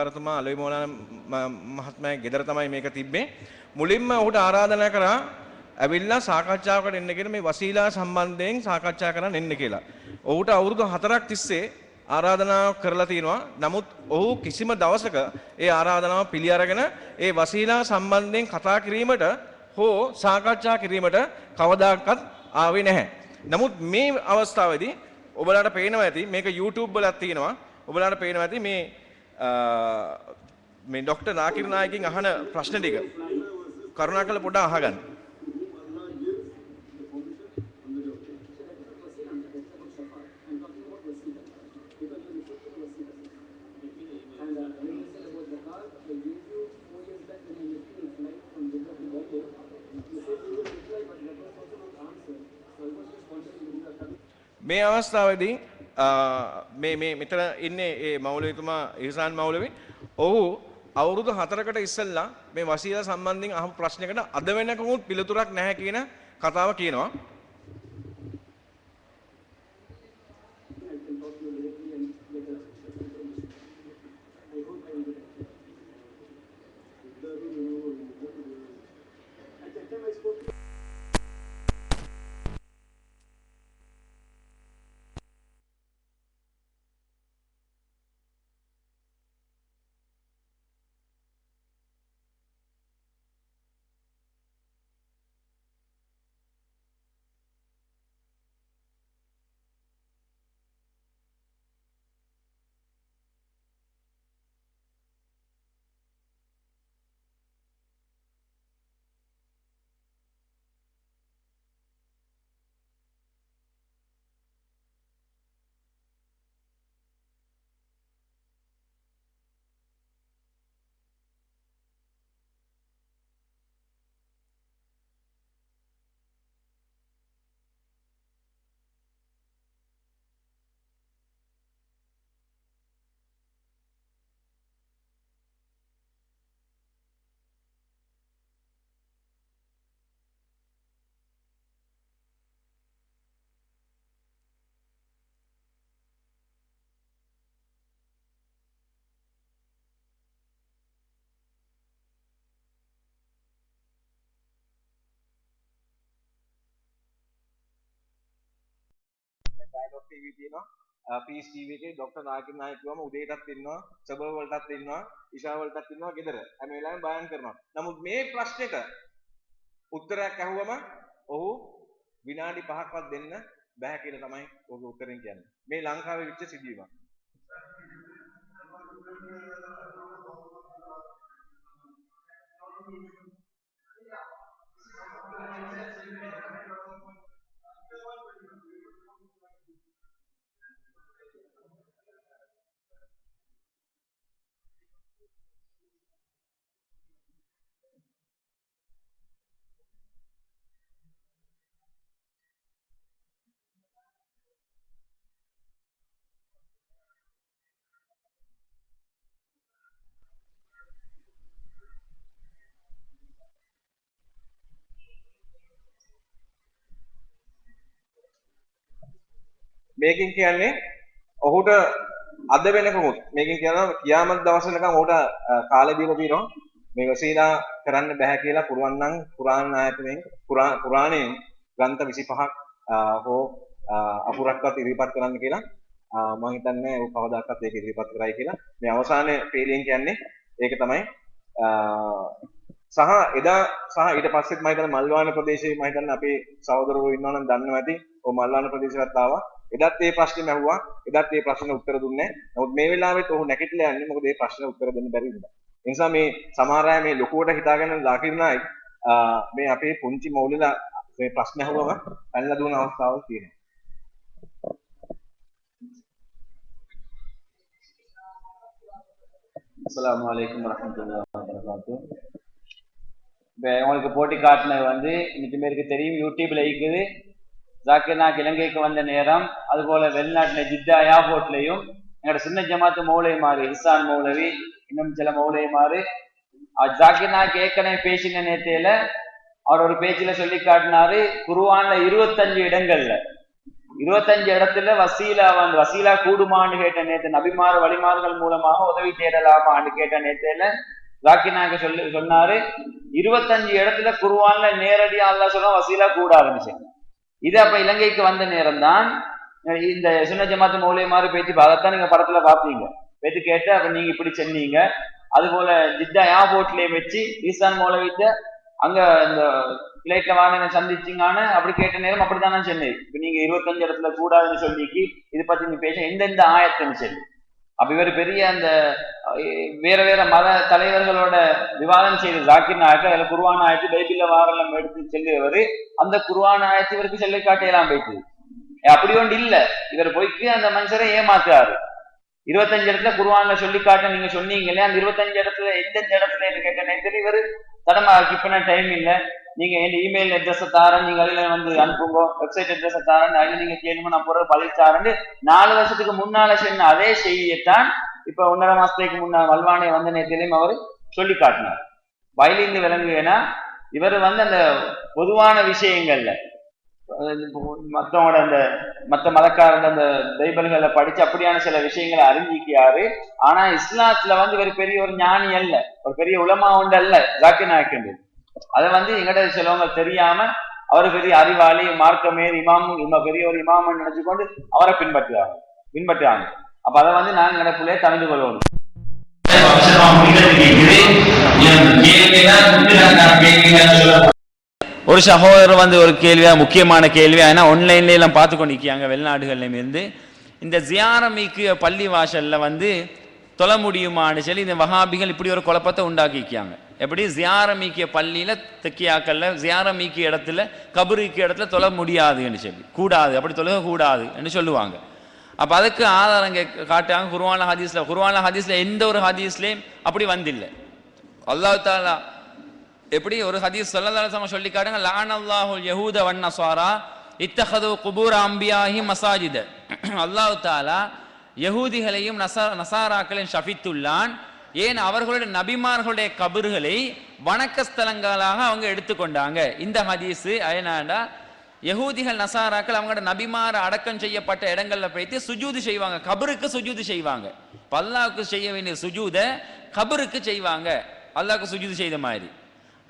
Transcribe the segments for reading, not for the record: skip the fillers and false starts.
රතුමා අලුයි මෝලාන මහත්මයාගේ ගෙදර තමයි මේක තිබ්බේ. මුලින්ම ඔහුට ආරාධනා කරා ඇවිල්ලා සාකච්ඡාවකට එන්න කියන මේ වසීලා සම්බන්ධයෙන් සාකච්ඡා කරන්න එන්න කියලා. ඔහුට අවුරුදු 4ක් තිස්සේ ආරාධනාවක් කරලා තිනවා. නමුත් ඔහු කිසිම දවසක ඒ ආරාධනාව පිළි අරගෙන ඒ වසීලා සම්බන්ධයෙන් කතා කිරීමට හෝ සාකච්ඡා කිරීමට කවදාකවත් ආවේ නැහැ. නමුත් මේ අවස්ථාවේදී ඔබලාට පේනවා ඇති මේක YouTube වලත් තියෙනවා. ඔබලාට පේනවා ඇති මේ ડોક્ટર නාකිර නායකගෙන් අහන ප්‍රශ්න ටික කරුණාකරලා පොඩ්ඩක් අහගන්න. මේ අවස්ථාවේදී මේ මෙතන ඉන්නේ ඒ මෞලවිතුමා ඉහසාන් මෞලවි. ඔහු අවුරුදු 4කට ඉස්සෙල්ලා මේ වසීලා සම්බන්ධයෙන් අහපු ප්‍රශ්නයකට අද වෙනකමුත් පිළිතුරක් නැහැ කියන කතාව කියනවා. ඩයලොග් ටීවී තියෙනවා. පීස් ටීවී එකේ ડોક્ટર නායක නායකවම උදේටත් ඉන්නවා, සබර් වලටත් ඉන්නවා, ඉෂා වලටත් ඉන්නවා ගෙදර. හැම වෙලාවෙම බයන් කරනවා. නමුත් මේ ප්‍රශ්නෙට උත්තරයක් අහුවම ඔහු විනාඩි 5ක්වත් දෙන්න බෑ කියලා තමයි ඔහුගේ උත්තරෙන් කියන්නේ. මේ ලංකාවේ විච්ච සිදුවීමක්. මේකෙන් කියන්නේ ඔහුට අද වෙනකමුත් මේකෙන් කියනවා කියාමත් දවස් වෙනකම් ඔහුට කාලය දීලා තියෙනවා මේ වසීලා කරන්න බෑ කියලා පුරවන් නම් පුරාණ ආයතනයෙන් පුරාණයෙන් ග්‍රන්ථ 25ක් හෝ අපුරක්වත් ඉදිරිපත් කරන්න කියලා මම හිතන්නේ ਉਹ කවදාකවත් ඒක ඉදිරිපත් කරයි කියලා මේ අවසානයේ පේලියෙන් කියන්නේ ඒක තමයි සහ එදා සහ ඊට පස්සෙත් මම හිතන්නේ මල්වාන ප්‍රදේශයේ මම හිතන්නේ අපේ සහෝදරවරු ඉන්නවා නම් දන්නවා ඇති. ඔය මල්වාන ප්‍රදේශයට ආවා. එදත් මේ ප්‍රශ්නේ ඇහුවා. එදත් මේ ප්‍රශ්නෙට උත්තර දුන්නේ නැහැ. නමුත් මේ වෙලාවෙත් ඔහු නැගිටලා යන්නේ මොකද මේ ප්‍රශ්නෙට උත්තර දෙන්න බැරි නිසා. ඒ නිසා මේ සමහර අය මේ ලොකුවට හිතාගෙන ලාකිරණයි මේ අපේ පුංචි මෞලලා මේ ප්‍රශ්න අහුවම පැනලා දුවන අවස්ථාවක් තියෙනවා. அஸ்ஸலாமு அலைக்கும் வரஹ்மத்துல்லாஹி வபரகாத்துஹு. இப்போ உங்களுக்கு போட்டி காட்டினது வந்து இன்னைக்கு பேருக்கு தெரியும், யூடியூப்ல இருக்குது. ஜாக்கிர் நாயக் இலங்கைக்கு வந்த நேரம், அதுபோல வெளிநாட்டில் ஜித்தா ஏர்போர்ட்லையும் எங்களோட சின்ன ஜமாத்து மௌலவிமாரு இஹ்சான் மௌலவி இன்னும் சில மௌலவிமாரு ஜாக்கிர் நாயக் ஏற்கனவே பேசின நேரத்தையில அவர் ஒரு பேச்சில சொல்லி காட்டினாரு, குர்ஆன்ல 25 இடங்கள்ல 25 இடத்துல வசீலா கூடுமான்னு கேட்ட நேத்து, நபிமார் வழிமார்கள் மூலமாக உதவி தேடலாமான்னு கேட்ட நேத்துல ஜாக்கிர் நாயக் சொன்னாரு 25 இடத்துல குர்ஆன்ல நேரடியா அல்லாஹ் சொல்ல வசீலா கூடாதுன்னு. இது அப்ப இலங்கைக்கு வந்த நேரம் தான் இந்த சுன்ன ஜமாத்து மௌலியமாறு பேச்சு, அதைத்தான் நீங்க படத்துல பாப்பீங்க. பேச்சு கேட்டு அப்ப நீங்க இப்படி சொன்னீங்க. அது போல ஜித்தா ஏர்போர்ட்லயே வச்சு ஈசான் மௌலவிட்ட அங்க இந்த பிளைட்ல வாங்க சந்திச்சிங்கான்னு அப்படி கேட்ட நேரம் அப்படித்தான் நான் சொன்னேன். இப்ப நீங்க 25 இடத்துல கூடாதுன்னு சொல்லிக்கு இது பத்தி நீ பேச எந்தெந்த ஆயத்துன்னு சொல்லி. அப்ப இவர் பெரிய அந்த வேற வேற மத தலைவர்களோட விவாதம் செய்து ஜாக்கிர் நாயக் அதுல குர்ஆன் ஆயத்து பைபிள்ல வாரெல்லாம் எடுத்து செல்லுவர். அந்த குர்ஆன் ஆயத்து இவருக்கு செல்லை காட்டையெல்லாம் போயிட்டு அப்படி ஒன்று இல்ல. இவர் போய்க்கு அந்த மனுஷரை ஏமாத்துறாரு. 25 இடத்துல குர்ஆன்ல சொல்லி காட்ட நீங்க சொன்னீங்களே, அந்த 25 இடத்துல எந்தெந்த இடத்துல கேட்ட நேரத்தில் இவர் தடமா இப்ப டைம் இல்லை, நீங்க என் இமெயில் அட்ரஸ் தாரன், நீங்க அதுல வந்து அனுப்புங்க, வெப்சைட் அட்ரஸ் தாரன், அதுல நீங்க கேளுங்க, நான் போற பதில் தாரன்னு 4 வருஷத்துக்கு முன்னால சொன்ன அதே செய்தியைத்தான் இப்ப 1.5 மாசத்துக்கு முன்னாள் வல்வானே வந்த நேரத்திலையும் அவர் சொல்லி காட்டினார். வயலிந்து விளங்குவேனா இவர் வந்து அந்த பொதுவான விஷயங்கள்ல மத்தவங்களோட அந்த மத்த மதக்காரங்க அந்த பைபிள்களை படிச்சு அப்படியான சில விஷயங்களை அறிஞ்சிக்காரு. ஆனா இஸ்லாத்துல வந்து இவர் பெரிய ஒரு ஞானி அல்ல, ஒரு பெரிய உலமா உண்டு அல்ல ஜாக்கிர் நாயக். அதை வந்து எங்கட சிலவங்க தெரியாம அவரு பெரிய அறிவாளி, மார்க்கமேர் இமாம், பெரிய ஒரு இமாம் நினைச்சு கொண்டு அவரை பின்பற்றுறாங்க. அப்ப அதை வந்து நாங்க எங்கடக்குள்ளே தவிர்த்து கொள்வோம். ஒரு சகோதரர் வந்து ஒரு கேள்வியா, முக்கியமான கேள்வியா, ஏன்னா ஆன்லைன்ல எல்லாம் பார்த்து கொண்டிருக்காங்க வெளிநாடுகள்ல இருந்து, இந்த ஜியாரமிக்கு பள்ளி வாசல்ல வந்து தொழ முடியுமான்னு சொல்லி இந்த வஹாபிகள் இப்படி ஒரு குழப்பத்தை உண்டாக்கிக்காங்க. எப்படி ஜியாரமிக்கிய பள்ளியில தெக்கியாக்கல்ல ஜியாரமிக்கு இடத்துல கபருக்கு இடத்துல தொழ முடியாதுன்னு சொல்லி, கூடாது, அப்படி தொழ கூடாது என்று சொல்லுவாங்க. அப்ப அதுக்கு ஆதாரம் காட்டாங்க குர்ஆன்ல ஹதீஸ்ல எந்த ஒரு ஹதீஸ்லயும் அப்படி வந்தில்லை. அல்லாஹ் தஆலா எப்படி ஒரு ஹதீஸ் ஸல்லல்லாஹு அலைஹி வஸல்லம் சொல்லி காட்டுங்க, லஅனல்லாஹுல் யஹூத வன் நஸாரா இத்தஹது குபூர் அன்பியாஹி மசாஜித. அல்லாஹ் தஆலா யஹூதிகளையும் நஸாராக்களையும் ஷஃபித்துல்லான், ஏன் அவர்களுடைய நபிமார்களுடைய கபர்களை வணக்க ஸ்தலங்களாக அவங்க எடுத்துக்கொண்டாங்க. இந்த ஹதீஸ் என்னன்னா, யஹூதிகள் நஸாராக்கள் அவங்களோட நபிமார அடக்கம் செய்யப்பட்ட இடங்கள்ல போயிட்டு சுஜூது செய்வாங்க, கபருக்கு சுஜூது செய்வாங்க. அல்லாஹ்வுக்கு செய்ய வேண்டிய சுஜூத கபருக்கு செய்வாங்க, அல்லாஹ்வுக்கு சுஜூது செய்த மாதிரி.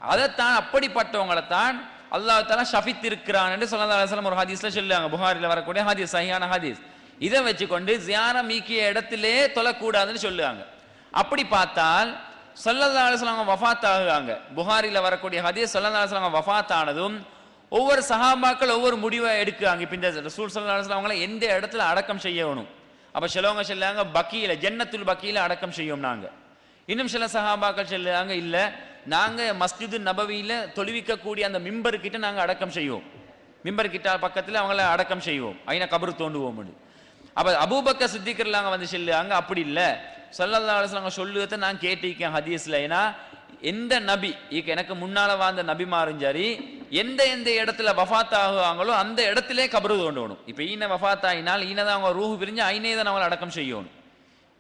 அதைத்தான் அப்படிப்பட்டவங்களைத்தான் அல்லாஹ் தஆலா ஷஃபித் இருக்கிறான் என்று ஸல்லல்லாஹு அலைஹி வஸல்லம் ஒரு ஹதீஸ்ல சொல்லுவாங்க. புகாரில வரக்கூடிய ஹதீஸ், சஹீஹான ஹதீஸ். இதை வச்சுக்கொண்டு ஜியாரம் மீக்கிய இடத்திலே தொழக்கூடாதுன்னு சொல்லுவாங்க. அப்படி பார்த்தால் ஸல்லல்லாஹு அலைஹி வஸல்லம் வஃபாத் ஆகுறாங்க. புகாரில வரக்கூடிய ஹதீஸ், ஸல்லல்லாஹு அலைஹி வஸல்லம் வஃபாத் ஆனதும் ஒவ்வொரு சஹாபாக்கள் ஒவ்வொரு முடிவை எடுக்கிறாங்க. இப்போ இந்த ரசூல் ஸல்லல்லாஹு அலைஹி வஸல்லம் அவங்களை எந்த இடத்துல அடக்கம் செய்யணும். அப்ப சிலவங்க சொல்லுவாங்க பக்கியில, ஜன்னத்துல் பக்கியில அடக்கம் செய்யும் நாங்க. இன்னும் சில சஹாபாக்கள் சொல்லுவாங்க இல்ல, நாங்க மஸ்ஜிது நபவியில தொழுவிக்கக்கூடிய அந்த மிம்பர் கிட்ட நாங்க அடக்கம் செய்வோம், மிம்பர் கிட்ட பக்கத்துல அவங்கள அடக்கம் செய்வோம், ஐநா கபர் தோண்டுவோம். அப்ப அபூபக்கர் சித்திக் ரலியல்லாஹு வந்து சொல்லுவாங்க அப்படி இல்ல, ஸல்லல்லாஹு அலைஹி வஸல்லம் சொல்லுவதை நான் கேட்டிருக்கேன் ஹதீஸ்ல. ஏன்னா எந்த நபி எனக்கு முன்னால வாழ்ந்த நபிமாரும் சரி எந்த இடத்துல வஃபாத் ஆகுவாங்களோ அந்த இடத்திலே கபரு தோண்டணும். இப்ப ஈன வஃபாத் ஆகினால் ஈனதான் அவங்க ரூஹு பிரிஞ்சு ஐனே தான் அவங்களை அடக்கம் செய்யணும்.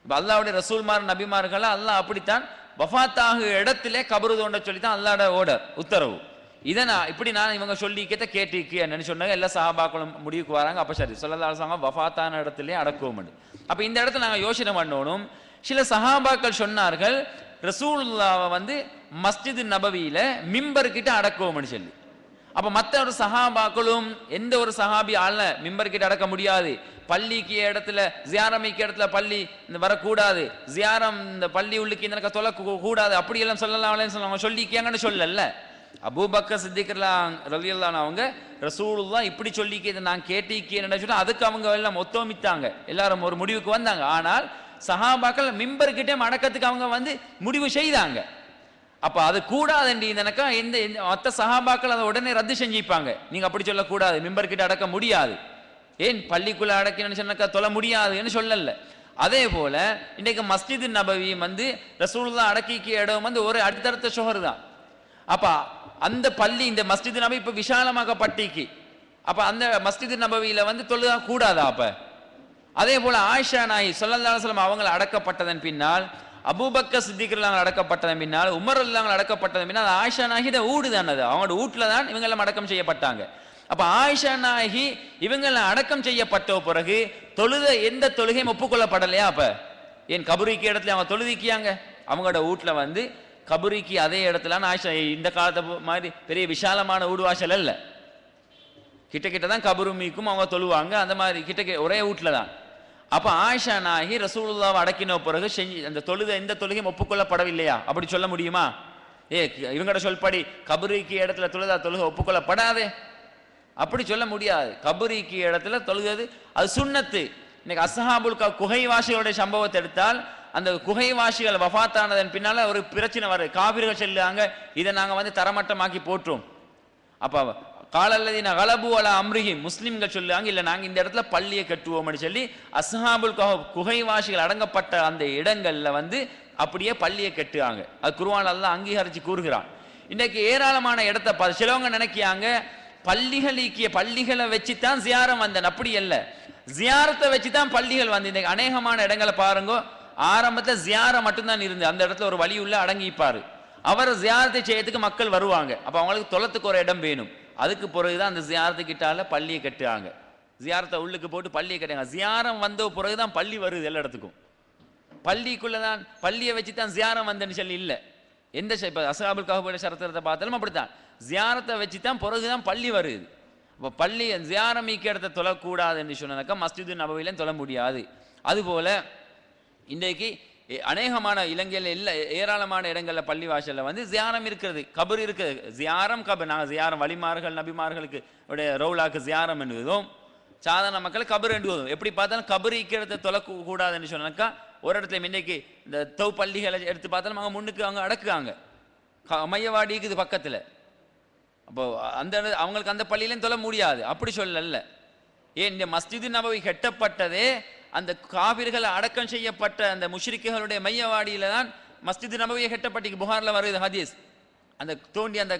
இப்ப அல்லாஹ்வுடைய ரசூல்மார் நபிமார்கள் அல்லாஹ் அப்படித்தான் வஃபாத் ஆகு இடத்திலே கபரு தோண்ட சொல்லித்தான் அல்லாஹ்வோட ஓர்டர், உத்தரவு. இதை இப்படி நான் இவங்க சொல்லி கேட்டிருக்கேன்னு சொன்னாங்க. எல்லா சஹாபாக்களும் முடிவுக்கு வராங்க. அப்ப சரி ஸல்லல்லாஹு அலைஹி வஸல்லம் வஃபாத்தான இடத்திலே அடக்குவோம். அப்ப இந்த இடத்துல நாங்க யோசனை பண்ணணும். சில சஹாபாக்கள் சொன்னார்கள் ரசூலுல்லாஹ்வை வந்து மஸ்ஜிது நபவியில மிம்பர் கிட்ட அடக்குவோம்னு சொல்லி. அப்ப மற்ற ஒரு சஹாபாக்களும் எந்த ஒரு சஹாபி ஆள மிம்பர் கிட்ட அடக்க முடியாது, பள்ளிக்கு இடத்துல ஜியாரமிக்கு இடத்துல பள்ளி வரக்கூடாது, ஜியாரம் இந்த பள்ளி உள்ளுக்கு இந்த தொலை கூடாது, அப்படி எல்லாம் ஸல்லல்லாஹு அலைஹி வஸல்லம் சொல்லிக்கங்கன்னு சொல்லல. அபூபக்கர் சித்திக் ரலியல்லாஹு அன்ஹு அவங்க ரசூலுல்லாஹ் இப்படி சொல்லிக்க நான் கேட்டிருக்கேன்னு சொன்னா அதுக்கு அவங்க எல்லாம் ஒத்துழைத்தாங்க, எல்லாரும் ஒரு முடிவுக்கு வந்தாங்க. ஆனால் சஹாபாக்கள் மிம்பர் கிட்டே அடக்கத்துக்கு அவங்க வந்து முடிவு செய்தாங்க. அப்ப அது கூடாதுன்றீங்கன்னாக்கா எந்த மற்ற சஹாபாக்கள் அதை உடனே ரத்து செஞ்சுப்பாங்க. நீங்க அப்படி சொல்லக்கூடாது, மிம்பர் கிட்ட அடக்க முடியாது, ஏன் பள்ளிக்குள்ள அடக்கணும்னு சொன்னாக்கா தொழ முடியாதுன்னு சொல்லல. அதே போல இன்னைக்கு மஸ்ஜிது நபவி வந்து ரசூலுல்லாஹ் அடக்கிய இடம் வந்து ஒரு அடுத்தடுத்த ஷோஹர் தான். அப்ப அந்த பள்ளி இந்த மஸ்ஜிது நபவி இப்ப விசாலமாக பட்டிக்கு, அப்ப அந்த மஸ்ஜிது நபவியில வந்து தொழுதா கூடாதா? அப்ப அதே போல ஆயிஷா நாயி ஸல்லல்லாஹு அலைஹி வஸல்லம் அவங்க அடக்கப்பட்டதன் பின்னால், அபூபக்கர் சித்திக் ரலியல்லாஹு அடக்கப்பட்டதன் பின்னால், உமர் ரலியல்லாஹு அடக்கப்பட்டதன் பின்னால் ஆயிஷா நாயி ஊடு தான், அது அவங்களோட வீட்டுல தான் இவங்க எல்லாம் அடக்கம் செய்யப்பட்டாங்க. அப்ப ஆயிஷா நாயகி இவங்களை அடக்கம் செய்யப்பட்ட பிறகு தொழுத எந்த தொழுகையும் ஒப்புக்கொள்ளப்படலையா? அப்ப ஏன் கபூரிக்கு இடத்துல அவங்க தொழுதிக்கியாங்க? அவங்களோட வீட்டுல வந்து கபூரிக்கு அதே இடத்துல ஆயிஷா இந்த காலத்தை மாதிரி பெரிய விசாலமான ஊடுவாசல் அல்ல, கிட்ட கிட்ட தான் கபருமிக்கும் அவங்க தொழுவாங்க, அந்த மாதிரி கிட்ட ஒரே வீட்டுல தான். அப்ப ஆயிஷா நாயகி ரசூலுல்லாவை அடக்கின பிறகு செஞ்சு அந்த தொழுத எந்த தொழுகையும் ஒப்புக்கொள்ளப்படவில்லையா? அப்படி சொல்ல முடியுமா? இவங்களோட சொல்படி கபூரிக்கு இடத்துல தொழுதா தொழுகை ஒப்புக்கொள்ளப்படாதே, அப்படி சொல்ல முடியாது. கபூரிக்கு இடத்துல தொழுகிறது அது சுன்னத்து. இன்னைக்கு அஸ்ஹாபுல் குகைவாசிகளுடைய சம்பவத்தை எடுத்தால், அந்த குகைவாசிகள் வஃபாத்தானதன் பின்னால ஒரு பிரச்சனை வருது. காபிர்கள் சொல்லுவாங்க, இதை நாங்க வந்து தரமட்டமாக்கி போற்றோம். அப்ப காலல்லதீன கலபு அலா அம்ரிஹிம், முஸ்லிம்கள் சொல்லுவாங்க, இல்ல நாங்க இந்த இடத்துல பள்ளியை கட்டுவோம்னு சொல்லி அஸ்ஹாபுல் குகைவாசிகள் அடங்கப்பட்ட அந்த இடங்கள்ல வந்து அப்படியே பள்ளியை கட்டுவாங்க. அது குர்ஆன் அல்லாஹ் அங்கீகரிச்சு கூறுகிறான். இன்னைக்கு ஏராளமான இடத்தை பார்த்து சிலவங்க நினைக்கிறாங்க பள்ளிகளை வச்சுதான் ஜியாரம் வந்தேன். அப்படி அல்ல, ஜியாரத்தை வச்சுதான் பள்ளிகள் வந்து. இன்னைக்கு அநேகமான இடங்களை பாருங்க, ஆரம்பத்துல ஜியாரம் மட்டும்தான் இருந்து அந்த இடத்துல ஒரு வழி உள்ள அடங்கிப்பாரு. அவர் ஜியாரத்தை செய்யறதுக்கு மக்கள் வருவாங்க. அப்ப அவங்களுக்கு தொலைத்துக்கு ஒரு இடம் வேணும். அதுக்கு பிறகுதான் அந்த ஜியாரத்து கிட்டால பள்ளியை கட்டுவாங்க. ஜியாரத்தை உள்ளுக்கு போட்டு பள்ளியை கட்டுவாங்க. ஜியாரம் வந்த பிறகுதான் பள்ளி வருது எல்லா இடத்துக்கும். பள்ளிக்குள்ளதான் பள்ளியை வச்சுதான் ஜியாரம் வந்தேன்னு சொல்லி இல்லை. எந்த இப்ப அஸ்ஹாபுல் கஹ்ஃபுடைய சரித்திரத்தை பார்த்தாலும் அப்படித்தான், ஜியாரத்தை வச்சுதான் பிறகுதான் பள்ளி வருது. அப்ப பள்ளி ஜியாரம் மீக்க இடத்தை தொழக்கூடாதுன்னு சொன்னாக்கா மஸ்ஜிது நபவியிலும் தொழ முடியாது. அதுபோல இன்றைக்கு அநேகமான இலங்கையில் ஏராளமான இடங்கள்ல பள்ளி வாசல்ல வந்து ஜியாரம் இருக்கிறது, கபர் இருக்குது. ஜியாரம் கபர், நாங்கள் ஜியாரம் வலிமார்கள் நபிமார்களுக்கு ரவுலாக்கு ஜியாரம் என்பதும் சாதாரண மக்கள் கபர் என்றுவதும். எப்படி பார்த்தாலும் கபர் இடத்தை தொழக்கூடாதுன்னு சொன்னாக்கா ஒரு இடத்துல இன்னைக்கு இந்த பள்ளிகளை எடுத்து பார்த்தாலும் அவங்க முன்னுக்கு அவங்க அடக்குவாங்க, மையவாடி இருக்குது பக்கத்துல. அப்போ அந்த அவங்களுக்கு அந்த பள்ளியிலையும் தொழ முடியாது. அப்படி சொல்லல. ஏன் இந்த மஸ்ஜிது நபவி கட்டப்பட்டதே அந்த காபிர்களை அடக்கம் செய்யப்பட்ட அந்த முஷ்ரிக்குகளுடைய மையவாடியில தான் மஸ்ஜிது நபவியை கட்டப்பட்டு புகார்ல வருது ஹதீஸ். அந்த தோண்டி அந்த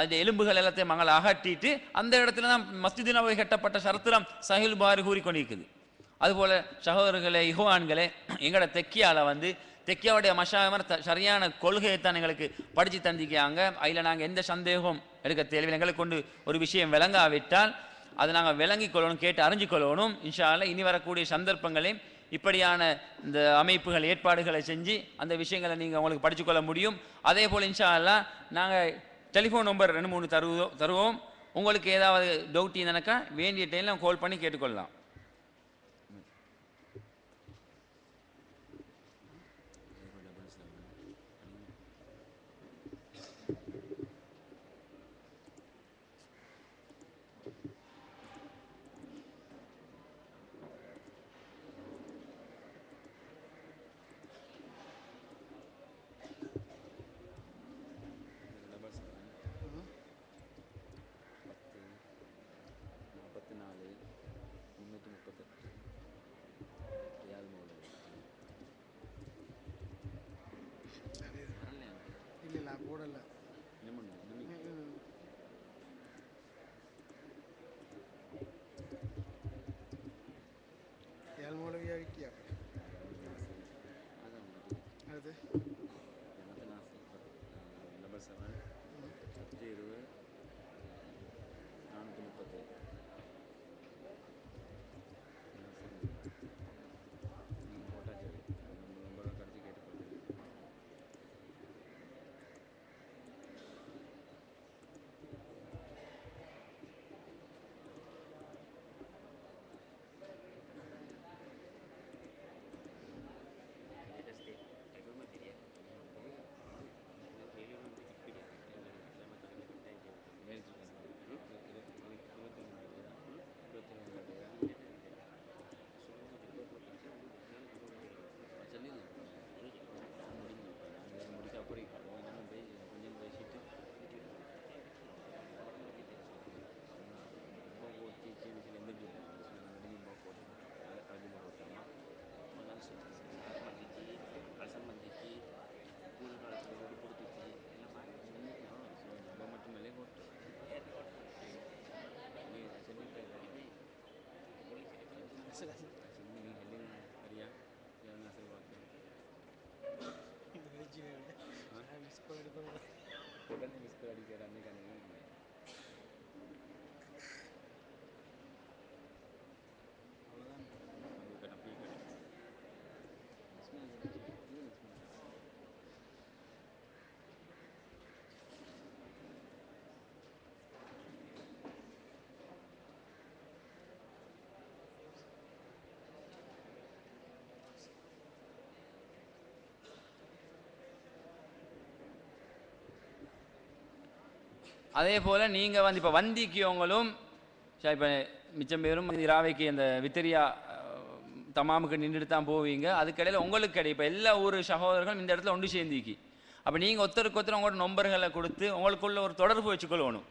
அந்த எலும்புகள் எல்லாத்தையும் மங்களை அகட்டிட்டு அந்த இடத்துல தான் மஸ்ஜிது நபவி கட்டப்பட்ட சரித்திரம் சஹீல் புகாரி கூறிக்கொண்டிருக்குது. அதுபோல சகோதரர்களே, இஹ்வான்களே, எங்களோட தெக்கியால வந்து தெக்கியாவுடைய மஷாயமர் சரியான கொள்கையை தான் எங்களுக்கு படித்து தந்திக்காங்க. அதில் நாங்கள் எந்த சந்தேகம் எடுக்க தேவையில்லை. எங்களுக்கு கொண்டு ஒரு விஷயம் விளங்காவிட்டால் அதை நாங்கள் விளங்கிக் கொள்ளணும், கேட்டு அறிஞ்சு கொள்ளணும். இன்ஷா அல்லாஹ் இனி வரக்கூடிய சந்தர்ப்பங்களையும் இப்படியான இந்த அமைப்புகள் ஏற்பாடுகளை செஞ்சு அந்த விஷயங்களை நீங்கள் உங்களுக்கு படிச்சுக்கொள்ள முடியும். அதே போல் இன்ஷா அல்லாஹ் நாங்கள் டெலிஃபோன் நம்பர் 2-3 தருவோம். உங்களுக்கு ஏதாவது டவுட் இருந்தனாக்கா வேண்டிய டைமில் கால் பண்ணி கேட்டுக்கொள்ளலாம். ಇಲ್ಲ ಬೋರ್ಡಲ್ಲ ಏಳ್ಮೂಲವಿಯ ವಿಕಿಯ ಅದು நம்பர் 7 10 20 430 மிஸ் பண்ணிட்டு அதே போல் நீங்கள் வந்து இப்போ வந்திக்கியவங்களும் இப்போ மிச்சம் பேரும் இராவைக்கு அந்த வித்திரியா தமாமுக்கு நின்றுட்டு தான் போவீங்க. அதுக்கடையில் உங்களுக்கு கிடையாது. இப்போ எல்லா ஊர் சகோதரர்களும் இந்த இடத்துல ஒன்று சேர்ந்திக்கி. அப்போ நீங்கள் ஒருத்தருக்கு ஒருத்தர் உங்களோட நம்பர்களை கொடுத்து உங்களுக்குள்ள ஒரு தொடர்பு வச்சுக்கொள்ளணும்.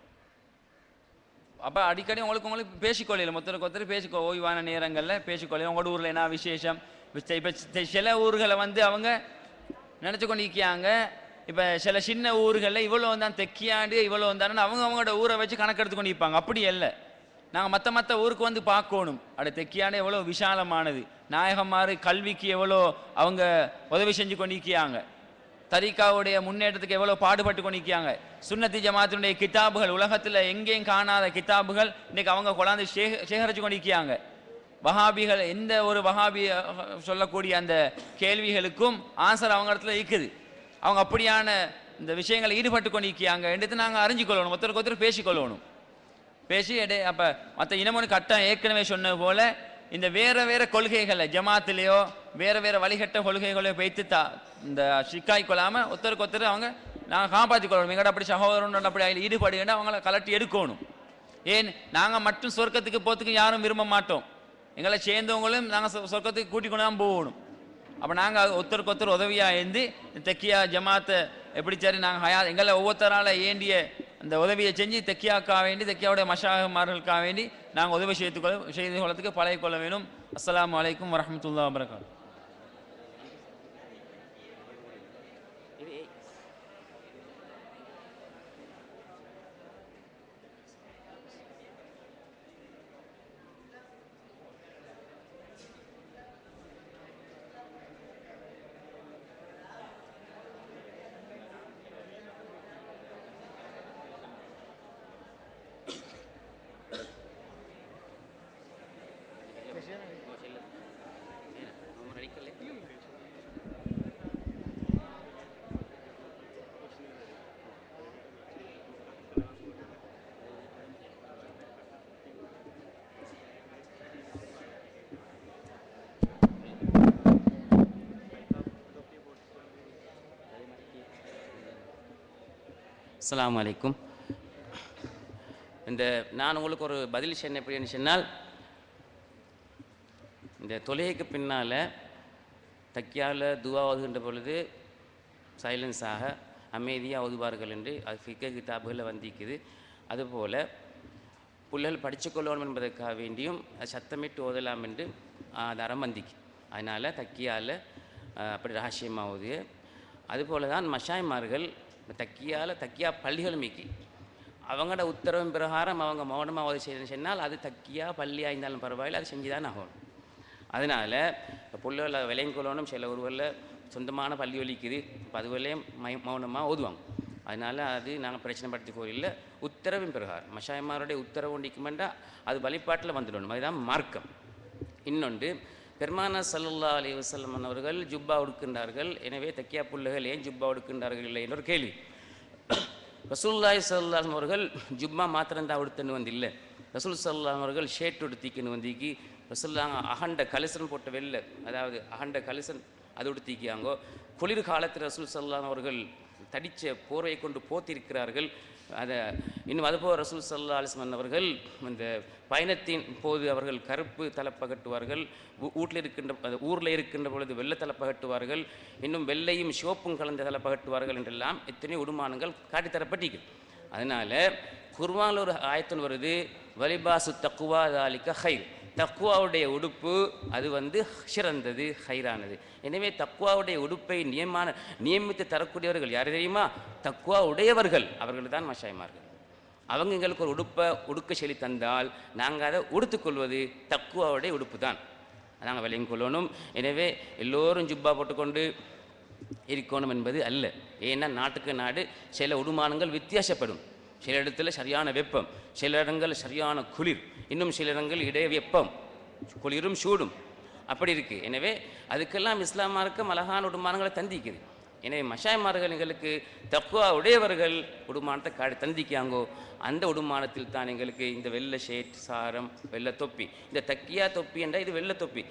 அப்போ அடிக்கடி உங்களுக்கு பேசிக்கொள்ளலாம். ஒருத்தருக்கு ஒருத்தர் பேசிக்கோ, ஓய்வான நேரங்களில் பேசிக்கொள்ளலாம். உங்களோட ஊரில் என்ன விசேஷம். இப்போ சில ஊர்களை வந்து அவங்க நினச்சி கொண்டு இருக்காங்க. இப்போ சில சின்ன ஊர்களில் இவ்வளோ தான் தெக்கியாண்டு இவ்வளோ வந்தான்னு அவங்களோட ஊரை வச்சு கணக்கெடுத்து கொண்டு இருப்பாங்க. அப்படி இல்லை, நாங்கள் மற்ற ஊருக்கு வந்து பார்க்கணும். அட தெக்கியாண்டு எவ்வளோ விஷாலமானது, நாயகமாறு கல்விக்கு எவ்வளோ அவங்க உதவி செஞ்சு கொண்டிருக்காங்க, தரிகாவுடைய முன்னேற்றத்துக்கு எவ்வளோ பாடுபட்டு கொண்டிருக்காங்க. சுன்னத்தி ஜமாத்தினுடைய கிதாபுகள் உலகத்தில் எங்கேயும் காணாத கிதாபுகள் இன்றைக்கி அவங்க கொண்டாந்து சேகரித்து கொண்டிருக்காங்க. வஹாபிகள் எந்த ஒரு வஹாபி சொல்லக்கூடிய அந்த கேள்விகளுக்கும் ஆன்சர் அவங்க இடத்துல இருக்குது. அவங்க அப்படியான இந்த விஷயங்களை ஈடுபட்டு கொண்டிருக்காங்க என்று நாங்கள் அறிஞ்சிக்கொள்ளணும். ஒருத்தருக்கு ஒருத்தர் பேசிக்கொள்ளணும். பேசி அப்போ மற்ற இனமொழி கட்டம் ஏற்கனவே சொன்னது போல் இந்த வேறு கொள்கைகளை ஜமாத்திலேயோ வேறு வழிகட்ட கொள்கைகளையோ வைத்து இந்த சிக்காய் கொள்ளாமல் ஒருத்தருக்கு ஒருத்தர் அவங்க நாங்கள் காப்பாற்றி கொள்ளணும். எங்கள்கிட்ட அப்படி சகோதரன் அப்படி அதில் ஈடுபடுகின்ற அவங்கள கலட்டி எடுக்கணும். ஏன் நாங்கள் மட்டும் சொர்க்கத்துக்கு போகிறதுக்கு யாரும் விரும்ப மாட்டோம். எங்களை சேர்ந்தவங்களும் நாங்கள் சொர்க்கத்துக்கு கூட்டிக் கொண்டு தான் போகணும். அப்போ நாங்கள் ஒருத்தருக்கு ஒருத்தர் உதவியாக இருந்து தெக்கியா ஜமாத்தை எப்படி சரி நாங்கள் எங்களை ஒவ்வொருத்தரால் ஏண்டிய அந்த உதவியை செஞ்சு தெக்கியாக்காக வேண்டி தெக்கியாவுடைய மஷாகமார்களுக்காக வேண்டி நாங்கள் உதவி செய்து கொள்ளத்துக்கு பழகிக்கொள்ள வேணும். அஸ்ஸலாமு அலைக்கும் வரஹ்மத்துல்லாஹி வபரகாத்துஹு. அஸ்ஸலாமு அலைக்கும். நான் உங்களுக்கு ஒரு பதில் சொன்ன எப்படின்னு சொன்னால், இந்த தொழுகைக்கு பின்னால் தக்கியாவில் துவா ஓதுகின்ற பொழுது சைலன்ஸாக அமைதியாக ஓதுவார்கள் என்று அது ஃபிக்ஹ் கிதாபுகளில் வந்திருக்குது. அதுபோல் புள்ளல் படித்துக்கொள்ளணும் என்பதற்காக வேண்டியும் அது சத்தமிட்டு ஓதலாம் என்று அது அறமந்திக்கு. அதனால் தக்கியால் அப்படி ரகசியமாக ஓதிய அதுபோல் தான் மஷாய்மார்கள் தக்கியா பள்ளிகளும் மீக்கி அவங்களோட உத்தரவின் பிரகாரம் அவங்க மௌனமாக உதவி செய்யணும்னு சொன்னால் அது தக்கியா பள்ளியாக இருந்தாலும் பரவாயில்லை, அது செஞ்சு தான் ஆகணும். அதனால் புள்ளல விலையும் கொள்ளணும். சில ஊர்களில் சொந்தமான பள்ளி ஒலிக்குது, இப்போ அதுவரையும் மௌனமாக ஓதுவாங்க. அதனால் அது நாங்கள் பிரச்சனைப்படுத்தி கோரில்லை. உத்தரவின் பிரகாரம் மஷாயமாருடைய உத்தரவு ஒண்டிக்குமெண்டா அது வழிபாட்டில் வந்துடணும். அதுதான் மார்க்கம். இன்னொன்று, பெருமானா ஸல்லல்லாஹு அலைஹி வஸல்லம் அவர்கள் ஜுப்பா உடுக்கின்றார்கள். எனவே தக்கியா புள்ளைகள் ஏன் ஜுப்பா உடுக்கின்றார்கள் இல்லை என்ற கேள்வி. ரசூலுல்லாஹி ஸல்லல்லாஹு அலைஹி அவர்கள் ஜுப்பா மாத்திரம்தான் உடுத்துன்னு வந்து இல்லை. ரசூல் ஸல்லல்லாஹு அவர்கள் ஷேட் உடுத்திக்குன்னு வந்திக்கி ரசூலுல்லாஹ் அகண்ட கலிசன் போட்ட வெள்ளை, அதாவது அகண்ட கலிசன் அது உடுத்திக்காங்கோ. குளிர் காலத்தில் ரசூல் ஸல்லல்லாஹு அவர்கள் தடித்த போர்வையை கொண்டு போத்திருக்கிறார்கள். அதை இன்னும் அதுபோல் ரசூல் ஸல்லல்லாஹு அலைஹி வஸல்லம் அவர்கள் இந்த பயணத்தின் போது அவர்கள் கருப்பு தலைப்பகட்டுவார்கள். ஊரில் இருக்கின்ற பொழுது வெள்ளை தலைப்பகட்டுவார்கள். இன்னும் வெள்ளையும் சிவப்பும் கலந்த தலைப்பகட்டுவார்கள் என்றெல்லாம் எத்தனை உடுமானங்கள் காட்டித்தரப்பட்டிருக்கு. அதனால் குர்ஆனில் ஒரு ஆயத்துன் வருது, வலிபாசு தக்குவா தாலிக்க ஹைர், தக்குவாவுடைய உடுப்பு அது சிறந்தது, ஹைரானது. எனவே தக்குவாவுடைய உடுப்பை நியமித்து தரக்கூடியவர்கள் யார் தெரியுமா? தக்குவா உடையவர்கள். அவர்கள் தான் மஷாய்மார்கள். அவங்க எங்களுக்கு ஒரு உடுக்க சொல்லி தந்தால் நாங்கள் அதை உடுத்துக்கொள்வது தக்குவாவுடைய உடுப்பு தான். நாங்கள் விலையும் கொள்ளணும். எனவே எல்லோரும் ஜுப்பா போட்டுக்கொண்டு இருக்கணும் என்பது அல்ல. ஏன்னா நாட்டுக்கு நாடு சில உடுமானங்கள் வித்தியாசப்படும். சில இடத்துல சரியான வெப்பம், சில இடங்கள் சரியான குளிர், இன்னும் சில இடங்கள் இடைய வெப்பம், குளிரும் சூடும், அப்படி இருக்குது. எனவே அதுக்கெல்லாம் இஸ்லாம் மார்க்கம் அழகான உடுமானங்களை தந்திக்குது. எனவே மஷாய்மார்கள் எங்களுக்கு தக்குவா உடையவர்கள் உடுமானத்தை தந்திக்காங்கோ. அந்த உடுமானத்தில் தான் எங்களுக்கு இந்த வெள்ளை ஷேட் சாரம், வெள்ளை தொப்பி, இந்த தக்கியா தொப்பி என்றால் இது வெள்ளை தொப்பி.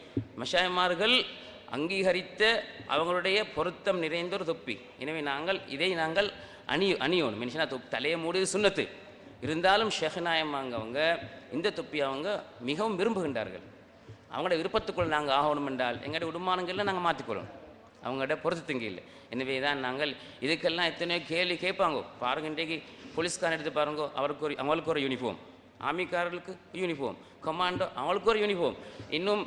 மஷாய்மார்கள் அங்கீகரித்த அவங்களுடைய பொருத்தம் நிறைந்த ஒரு தொப்பி. எனவே இதை நாங்கள் அணியோணும். மனுஷனா தலையை மூடுது சுன்னத்து இருந்தாலும் ஷெஹ்நாயம்மாங்க அவங்க இந்த தொப்பி அவங்க மிகவும் விரும்புகின்றார்கள். அவங்களோட விருப்பத்துக்குள் நாங்கள் ஆகணும் என்றால் எங்களோட உடுமானங்களில் நாங்கள் மாற்றிக்கொள்ளணும். அவங்கள்ட்ட பொருத்தத்துங்க இல்லை. எனவே தான் நாங்கள் இதுக்கெல்லாம் எத்தனையோ கேள்வி கேட்பாங்க. பாருங்கள், இன்றைக்கு போலீஸ்காரன் எடுத்து பாருங்க, அவங்களுக்கு ஒரு யூனிஃபார்ம், ஆர்மிக்காரர்களுக்கு யூனிஃபார்ம், கமாண்டோ அவங்களுக்கு ஒரு யூனிஃபார்ம், இன்னும்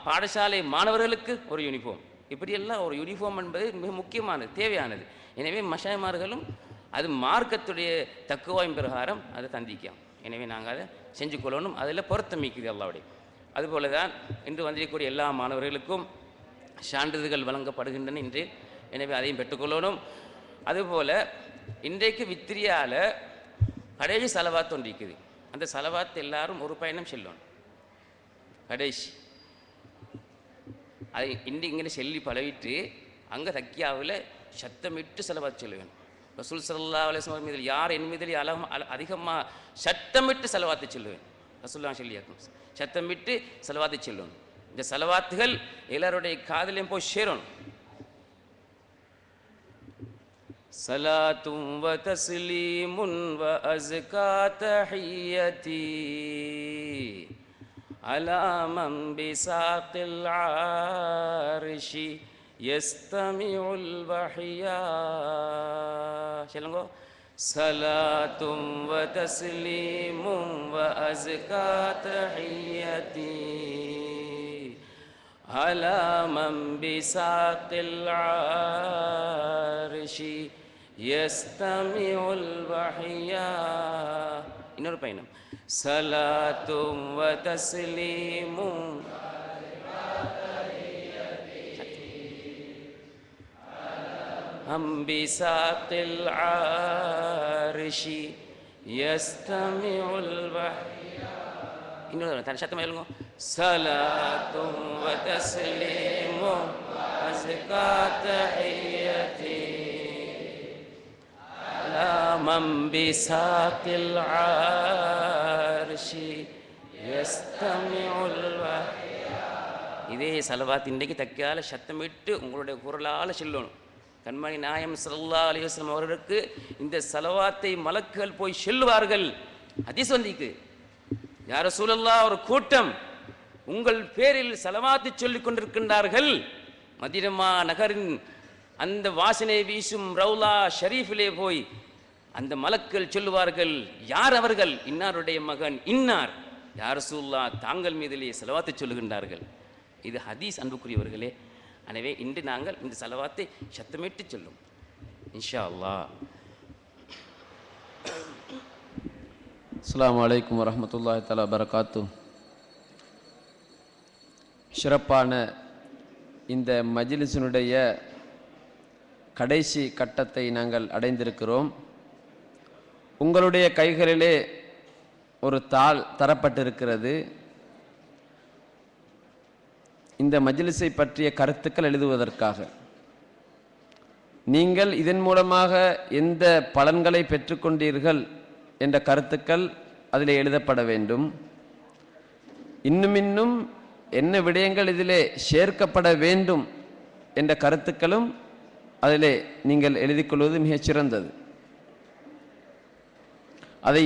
பாடசாலை மாணவர்களுக்கு ஒரு யூனிஃபார்ம். இப்படியெல்லாம் ஒரு யூனிஃபார்ம் என்பது மிக முக்கியமானது, தேவையானது. எனவே மஷாய்மார்களும் அது மார்க்கத்துடைய தக்குவாயின் பிரகாரம் அதை தந்திக்கலாம். எனவே நாங்கள் அதை செஞ்சு கொள்ளணும். அதில் பொருத்தம் மிக்குது அல்லாவுடைய. அதுபோல தான் இன்று வந்திருக்கக்கூடிய எல்லா மாணவர்களுக்கும் சான்றிதழ்கள் வழங்கப்படுகின்றன இன்று. எனவே அதையும் பெற்றுக்கொள்ளணும். அதுபோல் இன்றைக்கு வித்திரியால் கடைசி செலவாத் ஒன்று இருக்குது. அந்த செலவாத் எல்லாரும் ஒரு பயணம் செல்லணும். கடைசி அதை இங்கே செல்லி பழகிட்டு அங்கே தக்கியாவில் சத்தமிட்டு செலவாத் சொல்லுவேன். ரசூல் ஸல்லல்லாஹு அலைஹி வஸல்லம் மீது யார் என் மீது அதிகமாக சத்தமிட்டு செலவாத்து சொல்லுவேன். ரசூலுல்லாஹ் சொல்லியாக்கும் சத்தமிட்டு செலவாத்து சொல்லணும். இந்த செலவாத்துகள் எல்லாருடைய காதலையும் போய் சேரணும். சலாத்தும் வ தஸ்லீமுன் வ அஸ்கா தஹியதி அலா மன் பிசாத்தில் ஆர்ஷி யஸ்தமிஉல் வஹியா. சொல்லுங்க. சலாத்தும் வ தஸ்லீமும் வ அஸ்கா தஹியதி அலா மன் பிசாத்தில் ஆர்ஷி யஸ்தமிஉல் வஹியா. இன்னொரு பயணம். சலாத்தும் வ தஸ்லீமும் பிசாத்தில் ஆர்ஷி யஸ்தமிஉல் வஹியா. இன்னொரு தனி சத்தமாக எழுங்க. சலாத்தும் வ தஸ்லீமும் அஸ்கா தஹியதி அலா மன் பிசாத்தில் ஆர்ஷி யஸ்தமிஉல் வஹியா. இதே சலவாத் இன்றைக்கு தக்கால சத்தமிட்டு உங்களுடைய குரலால் சொல்லணும். கண்மணி நாயம் ஸல்லல்லாஹு அலைஹி வஸல்லம் அவர்களுக்கு இந்த சலவாத்தை மலக்குகள் போய் சொல்லுவார்கள். ஹதீஸ் வந்திருக்கு. யா ரசூலல்லாஹ், ஒரு கூட்டம் உங்கள் பேரில் சலவாத்து சொல்லிக் கொண்டிருக்கின்றார்கள். மதீனா நகரின் அந்த வாசனை வீசும் ரவுலா ஷரீஃபிலே போய் அந்த மலக்குகள் சொல்லுவார்கள், யார் அவர்கள்? இன்னாருடைய மகன் இன்னார். யா ரசூலுல்லாஹ், தாங்கள் மீதிலே சலவாத்து சொல்லுகின்றார்கள். இது ஹதீஸ் அன்புக்குரியவர்களே. எனவே இன்று நாங்கள் இந்த சலவாத்தை சத்தமிட்டு சொல்லும் இன்ஷா அல்லாஹ். அஸ்ஸலாமு அலைக்கும் வரஹ்மத்துல்லாஹி தஆலா பரகாத்து. சிறப்பான இந்த மஜ்லிஸினுடைய கடைசி கட்டத்தை நாங்கள் அடைந்திருக்கிறோம். உங்களுடைய கைகளிலே ஒரு தாள் தரப்பட்டிருக்கிறது. இந்த மஜ்லிஸை பற்றிய கருத்துக்கள் எழுதுவதற்காக நீங்கள் இதன் மூலமாக எந்த பலன்களை பெற்றுக்கொண்டீர்கள் என்ற கருத்துக்கள் அதிலே எழுதப்பட வேண்டும். இன்னும் என்ன விடயங்கள் இதிலே சேர்க்கப்பட வேண்டும் என்ற கருத்துக்களும் அதிலே நீங்கள் எழுதிக்கொள்வது மிகச் சிறந்தது. அதை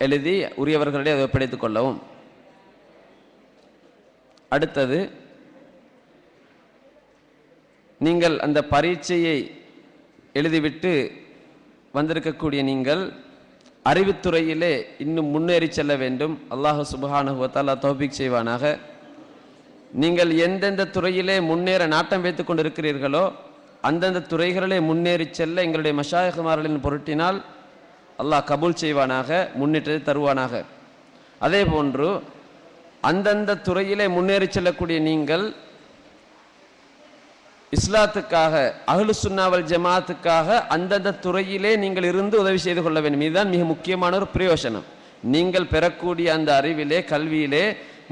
எழுதி உரியவர்களிடையே அதை ஒப்படைத்துக் கொள்ளவும். அடுத்தது, நீங்கள் அந்த பரீட்சையை எழுதிவிட்டு வந்திருக்கக்கூடிய நீங்கள் அறிவுத்துறையிலே இன்னும் முன்னேறி செல்ல வேண்டும். அல்லாஹ் சுப்ஹானஹு வ தஆலா தௌஃபீக் செய்வானாக. நீங்கள் எந்தெந்த துறையிலே முன்னேற நாட்டம் வைத்துக் கொண்டிருக்கிறீர்களோ அந்தந்த துறைகளிலே முன்னேறி செல்ல எங்களுடைய மஷாயிஹ்மார்களின் பொருட்டினால் அல்லாஹ் கபூல் செய்வானாக, முன்னேற்றத்தை தருவானாக. அதே போன்று அந்தந்த துறையிலே முன்னேறி செல்லக்கூடிய நீங்கள் இஸ்லாத்துக்காக, அஹ்லு சுன்னா வல் ஜமாத்துக்காக அந்தந்த துறையிலே நீங்கள் இருந்து உதவி செய்து கொள்ள வேண்டும். இதுதான் மிக முக்கியமான ஒரு பிரயோசனம். நீங்கள் பெறக்கூடிய அந்த அறிவிலே, கல்வியிலே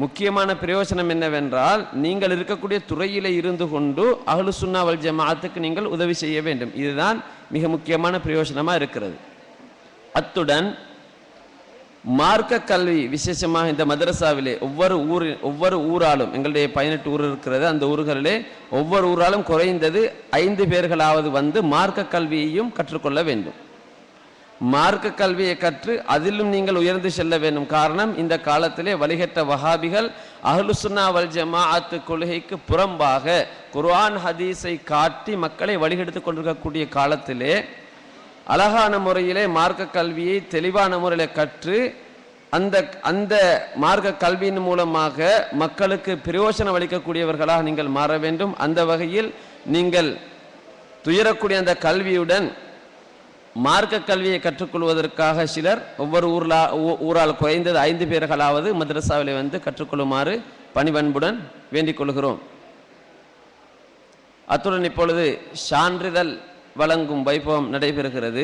முக்கியமான பிரயோசனம் என்னவென்றால், நீங்கள் இருக்கக்கூடிய துறையிலே இருந்து கொண்டு அஹ்லு சுன்னா வல் ஜமாத்துக்கு நீங்கள் உதவி செய்ய வேண்டும். இதுதான் மிக முக்கியமான பிரயோசனமாக இருக்கிறது. அத்துடன் மார்க்க கல்வி விசேஷமாக இந்த மதரசாவிலே ஒவ்வொரு ஊராலும் எங்களுடைய 18 ஊர் இருக்கிறது. அந்த ஊர்களிலே ஒவ்வொரு ஊராலும் குறைந்தது 5 பேர்களாவது வந்து மார்க்க கல்வியையும் கற்றுக்கொள்ள வேண்டும். மார்க்க கல்வியை கற்று அதிலும் நீங்கள் உயர்ந்து செல்ல வேண்டும். காரணம், இந்த காலத்திலே வழிகட்ட வஹாபிகள் அஹ்லுசுன்னா வல் ஜமாஅத் கொள்கைக்கு புறம்பாக குர்ஆன் ஹதீஸை காட்டி மக்களை வழிகெடுத்து கொண்டிருக்கக்கூடிய காலத்திலே அழகான முறையிலே மார்க்க கல்வியை தெளிவான முறையில் கற்று அந்த மார்க்க கல்வியின் மூலமாக மக்களுக்கு பிரயோஜனம் அளிக்கக்கூடியவர்களாக நீங்கள் மாற வேண்டும். அந்த வகையில் நீங்கள் துயரக்கூடிய அந்த கல்வியுடன் மார்க்க கல்வியை கற்றுக்கொள்வதற்காக சிலர் ஒவ்வொரு ஊரால் குறைந்தது 5 பேர்களாவது மதரசாவிலே வந்து கற்றுக்கொள்ளுமாறு பணிவன்புடன் வேண்டிக் கொள்கிறோம். அத்துடன் இப்பொழுது சான்றிதழ் வழங்கும் வைபவம் நடைபெறுகிறது.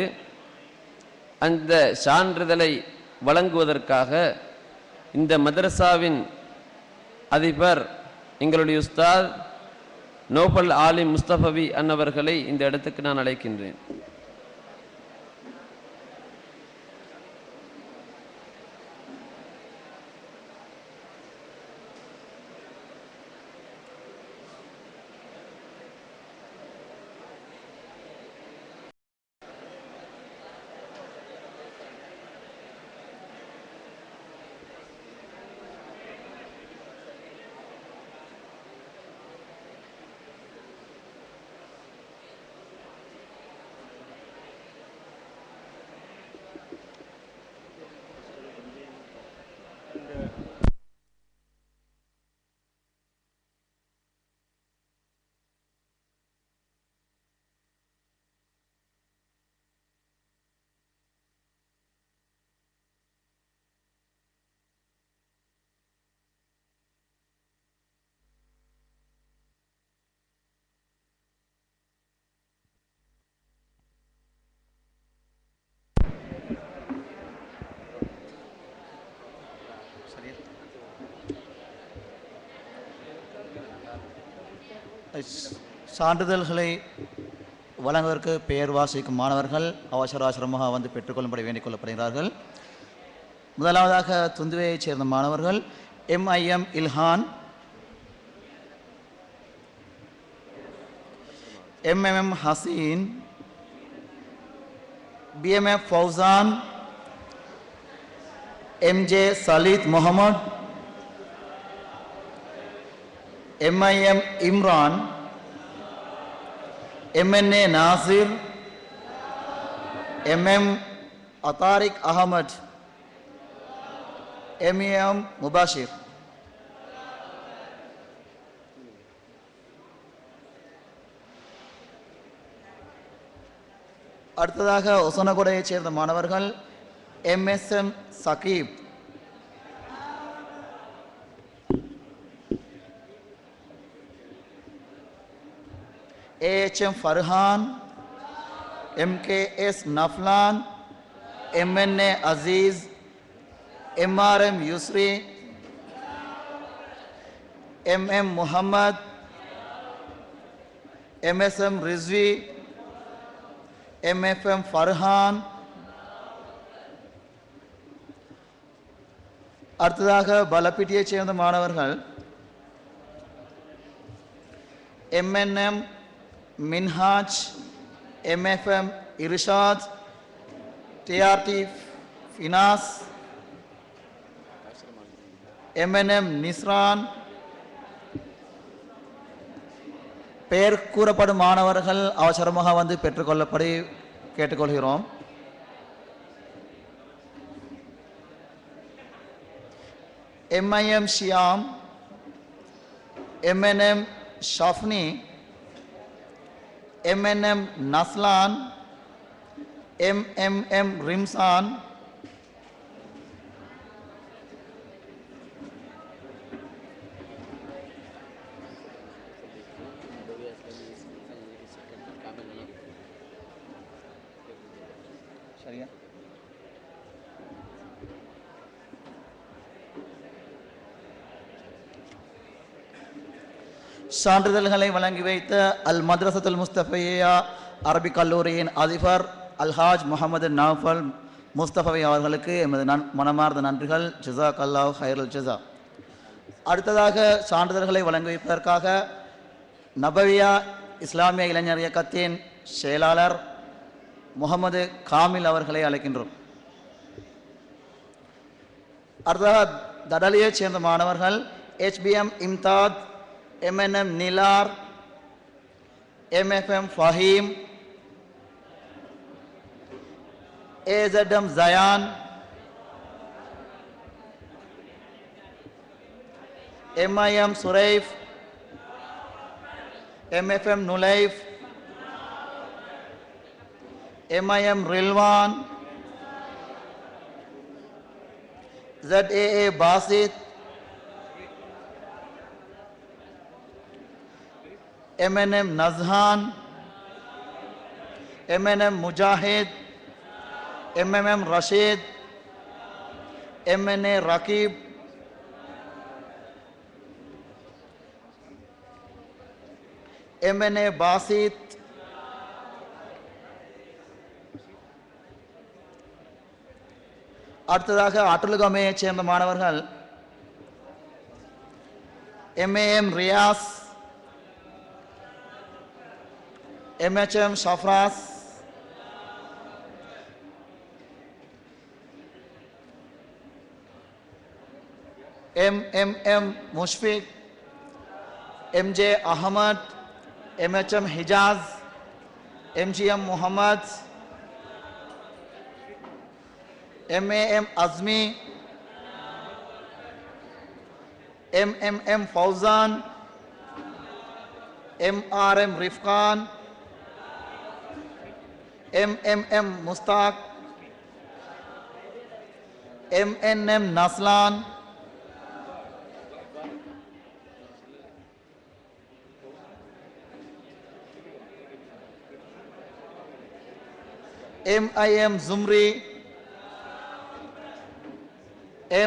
அந்த சான்றிதழை வழங்குவதற்காக இந்த மதரசாவின் அதிபர் எங்களுடைய உஸ்தாத் நோபல் ஆலிம் முஸ்தபவி அன்னவர்களை இந்த இடத்துக்கு நான் அழைக்கின்றேன். சான்றிதழ்களை வழங்குவதற்கு பெயர் வாசிக்கும் மாணவர்கள் அவசரமாக வந்து பெற்றுக்கொள்ளும்படி வேண்டிக் கொள்ளப்படுகிறார்கள். முதலாவதாக துந்துவையைச் சேர்ந்த மாணவர்கள் MIM இல்ஹான், MMM Haseen, BMF Fawzan, MJ சலீத் Mohammed, MIM Imran, MNA Nasir, MM அத்தாரிக் Ahmed, MEM Mubashir. அடுத்ததாக ஒசனகுடையைச் சேர்ந்த மாணவர்கள் MSM Shakib, AHM Farhan, MKS நஃப்லான், MNA Azeez, MRM யூஸ்ரி, MM Muhammad, MSM Rizvi, MFM Farhan. அடுத்ததாக பலப்பிட்டியைச் சேர்ந்த மாணவர்கள் MNM Minhaj, MFM Irshad, TRT ஃபினாஸ், MNM நிஸ்ரான். பெயர் கூறப்படும் மாணவர்கள் அவசரமாக வந்து பெற்றுக்கொள்ளப்படி கேட்டுக்கொள்கிறோம். MIM Shyam, MNM ஷாஃப்னி, MNM Naslen, MMM Rimzan, சரியா? சான்றிதழ்களை வழங்கி வைத்த அல் மத்ரசத்துல் முஸ்தஃபியா அரபிக் கல்லூரியின் அதிபர் அல்ஹாஜ் முகமது நாஃபல் முஸ்தபவி அவர்களுக்கு எமது மனமார்ந்த நன்றிகள். ஜிசாக் அல்லாஹ் ஹைருல் ஜிசா. அடுத்ததாக சான்றிதழ்களை வழங்கி வைப்பதற்காக நபவியா இஸ்லாமிய இளைஞர் இயக்கத்தின் செயலாளர் முகமது காமில் அவர்களை அழைக்கின்றோம். அடுத்ததாக தடலியைச் சேர்ந்த மாணவர்கள் HBM Imdad, MNM நிலார், MFM Faheem, AZM Zayan, MIM சுரைஃப், MFM நுலைஃப், MIM Rilwan, ZAA Basith, MNM நஸ்ஹான், MNM Mujahid, MMM Rashid, MNA Raqeeb, MNA Basith, அடுத்ததாக அட்டுலுகமையைச் சேர்ந்த மாணவர்கள் MAM Riyas, MHM Shafras, MMM Mushfiq, MJ Ahamed, MHM Hijas, MGM Muhammad, MAM Asmi, MMM Fawzan, MRM Rifkhan, MMM Mushtaq, MNM Naslan, MIM Jumri,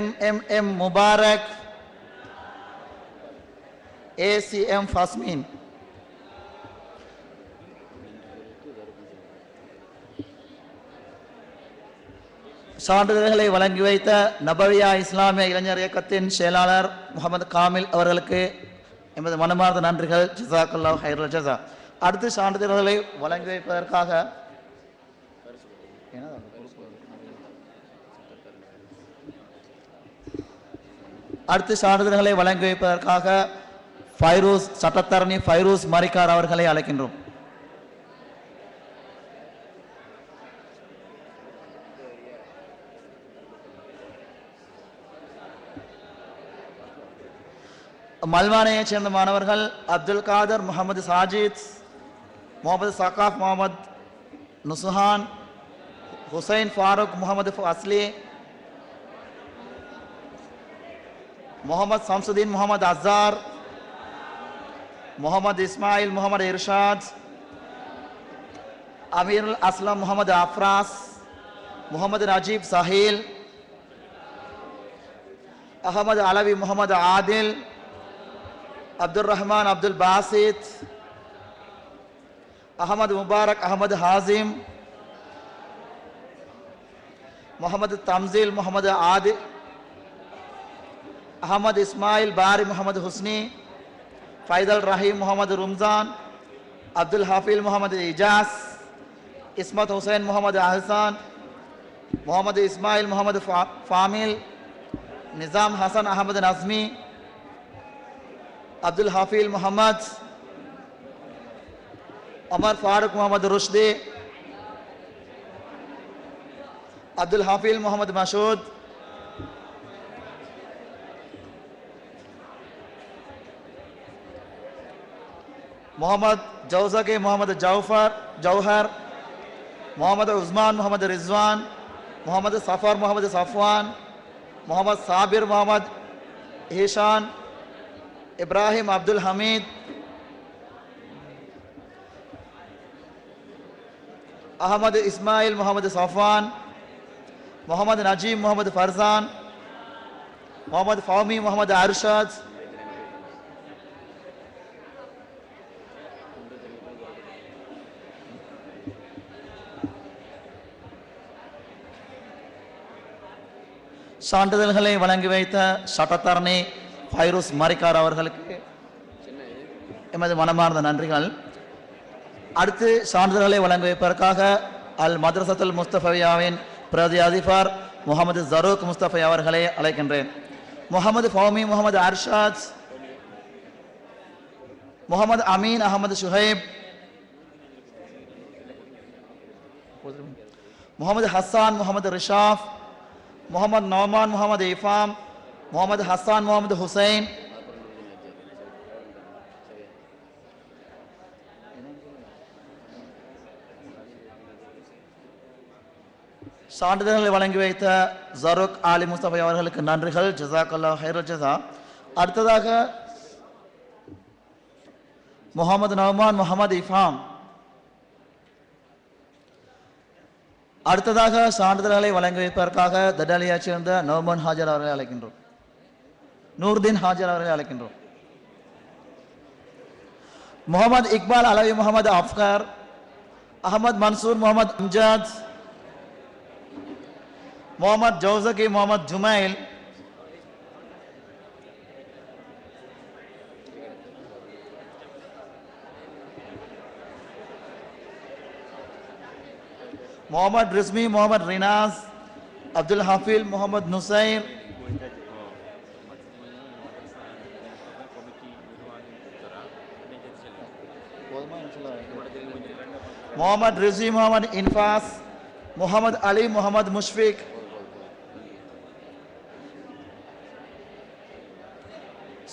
MMM Mubarak, ACM Fasmin. சான்றிதழ்களை வழங்கி வைத்த நபவியா இஸ்லாமிய இளைஞர் இயக்கத்தின் செயலாளர் முகமது காமில் அவர்களுக்கு எமது மனமார்ந்த நன்றிகள். ஜிசாக்கல்லாஹ் ஹைருல் ஜஸா. அடுத்து சான்றிதழ்களை வழங்கி வைப்பதற்காக ஃபைரூஸ் சட்டத்தரணி ஃபைரூஸ் மரிக்கார் அவர்களை அழைக்கின்றோம். மல்வானையைச் சேர்ந்த மாணவர்கள் அப்துல் காதர், முகமது சாஜித், முகமது சகாஃப், முகமது நுசுஹான், ஹுசைன் ஃபாரூக், முகமது அஸ்லி, முகமது சம்சுதீன், முகமது அஸார், முகமது இஸ்மாயில், முகமது இர்ஷாத், அமீருல் அஸ்லம், முகமது அஃப்ராஸ், முகமது நஜீப் சஹீல், அகமது அலவி, முகமது ஆதில், அப்துல் ரஹ்மான், அப்துல் பாசித், அகமது முபாரக், அகமது ஹாசிம், முகமது தம்சீல், முகமது ஆதில், அகமது இஸ்மாயில் பாரி, முகமது ஹுஸ்னி, ஃபைதல் ரஹீம், முகமது ரும்ஜான், அப்துல் ஹஃபீல், முகமது இஜாஸ், இஸ்மத் ஹுசைன், முகமது அஹ்சான், முகமது இஸ்மாயில், முகமது ஃபாமில், நிசாம் ஹசன், அகமது நஸ்மி, அப்துல் ஹஃபீல் முகமது, அமர் ஃபாரூக், முகமது ருஷ்தி, அப்துல் ஹஃபீல், முகமது மஷூத், முகமது ஜௌசகி, முகமது ஜௌஹர், முகமது உஸ்மான், முகமது ரிஸ்வான், முகமது சஃபர், முகமது சஃப்வான், முகமது சாபிர், முகமது ஈஷான், இப்ராஹிம் அப்துல் ஹமீத், அகமது இஸ்மாயில், முகமது சஃப்வான், முகமது நஜீம், முகமது ஃபர்சான், முகமது ஃபௌமி, முகமது அர்ஷாத், சான்றிதழ்களை வழங்கி வைத்த சட்டத்தரணி ஃபைரூஸ் மரிக்கார் அவர்களுக்கு எமது மனமார்ந்த நன்றிகள். அடுத்து சான்றிதழ்களை வழங்கி வைப்பதற்காக அல் மദ്രസத்துல் முஸ்தஃபவியாவின் பிரதி அதிபர் முகமது ஜரூக் முஸ்தஃபை அவர்களை அழைக்கின்றேன். முகமது ஃபௌமி, முகமது அர்ஷாத், முகமது அமீன் அகமது ஷுஹைப், முகமது ஹஸ்ஸான், முகமது ரிஷாஃப், முகமது நௌமான், முகமது இஃபாம், முகமது ஹஸ்ஸான், முகமது ஹுசைன், சான்றிதழ்களை வழங்கி வைத்த ஜருக் ஆலி முஸ்தபை அவர்களுக்கு நன்றிகள். ஜஸாக்கல்லாஹு ஹைரல் ஜஸா. அடுத்ததாக முகமது நௌமான், முகமது இஃபாம். அடுத்ததாக சான்றிதழ்களை வழங்கி வைப்பதற்காக தடாலியைச் சேர்ந்த நௌமான் ஹாஜர் அவர்களை அழைக்கின்றோம். நூர்தீன் ஹாஜர் அவர்களை அழைக்கின்றோம். முகமது இக்பால் அலவி, முகமது அஃப்கர், அகமது மன்சூர், முகமது அம்ஜாத், முகமது ஜௌசகி, முகமது ஜுமைல், முகமது ரிஸ்மி, முகமது ரினாஸ், அப்துல் ஹஃபீல், முகமது நுசைர், முகமது ரிஸ்வி, முகமது இன்ஃபாஸ், முகமது அலி, முகமது முஷ்ஃபிக்,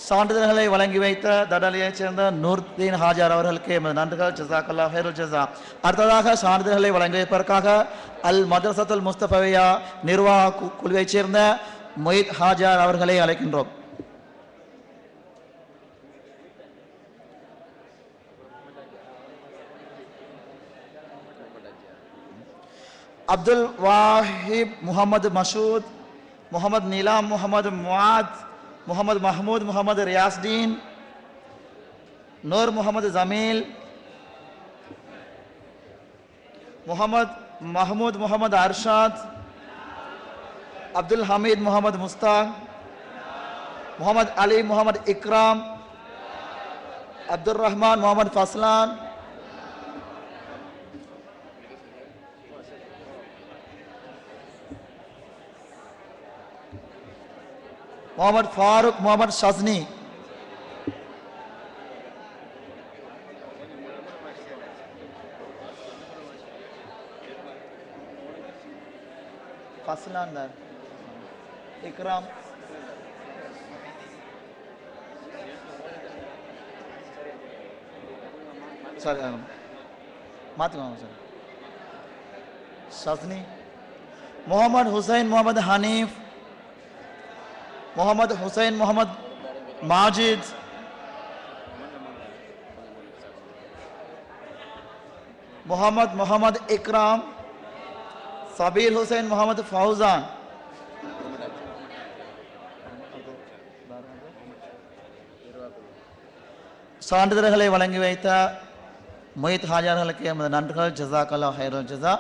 சான்றிதழ்களை வழங்கி வைத்த தடாலியைச் சேர்ந்த நூர்தீன் ஹாஜர் அவர்களுக்கு எமது நன்றிகள். ஜஸாக்கல்லாஹு ஹைரல் ஜஸா. அடுத்ததாக சான்றிதழ்களை வழங்கி வைப்பதற்காக அல் மദ്രസத்துல் முஸ்தஃபவியா நிர்வாக குழுவைச் சேர்ந்த மொய்த் ஹாஜர் அவர்களை அழைக்கின்றோம். அப்துல் வாஹிப், முகமது மஷூத், முகமது நீலாம், முகமது முஆத், முகமது மஹமூத், முகமது ரியாஸ்தீன், நூர் முகமது ஜமீல், முகமது மஹமூத், முகமது அர்ஷாத், அப்துல் ஹமீத், முகமது முஸ்தாக், முகமது அலி, முகமது இக்ராம், அப்துல் ரஹ்மான், முகமது ஃபஸ்லான், मोहम्मद फारूक, मोहम्मद शजनी, फसलानदार, इकराम, सर मात सर शजनी, मोहम्मद हुसैन, मोहम्मद हनीफ, मोहम्मद हुसैन, मोहम्मद माजिद, मोहम्मद इकराम, सबीर हुसैन, मोहम्मद फौजान, சான்றிதழ்களை வழங்கி வைத்த மொய்த் ஹாஜர்களுக்கு எமது நன்றிகள். ஜஸாக்கல்லாஹு ஹைரல் ஜஸா.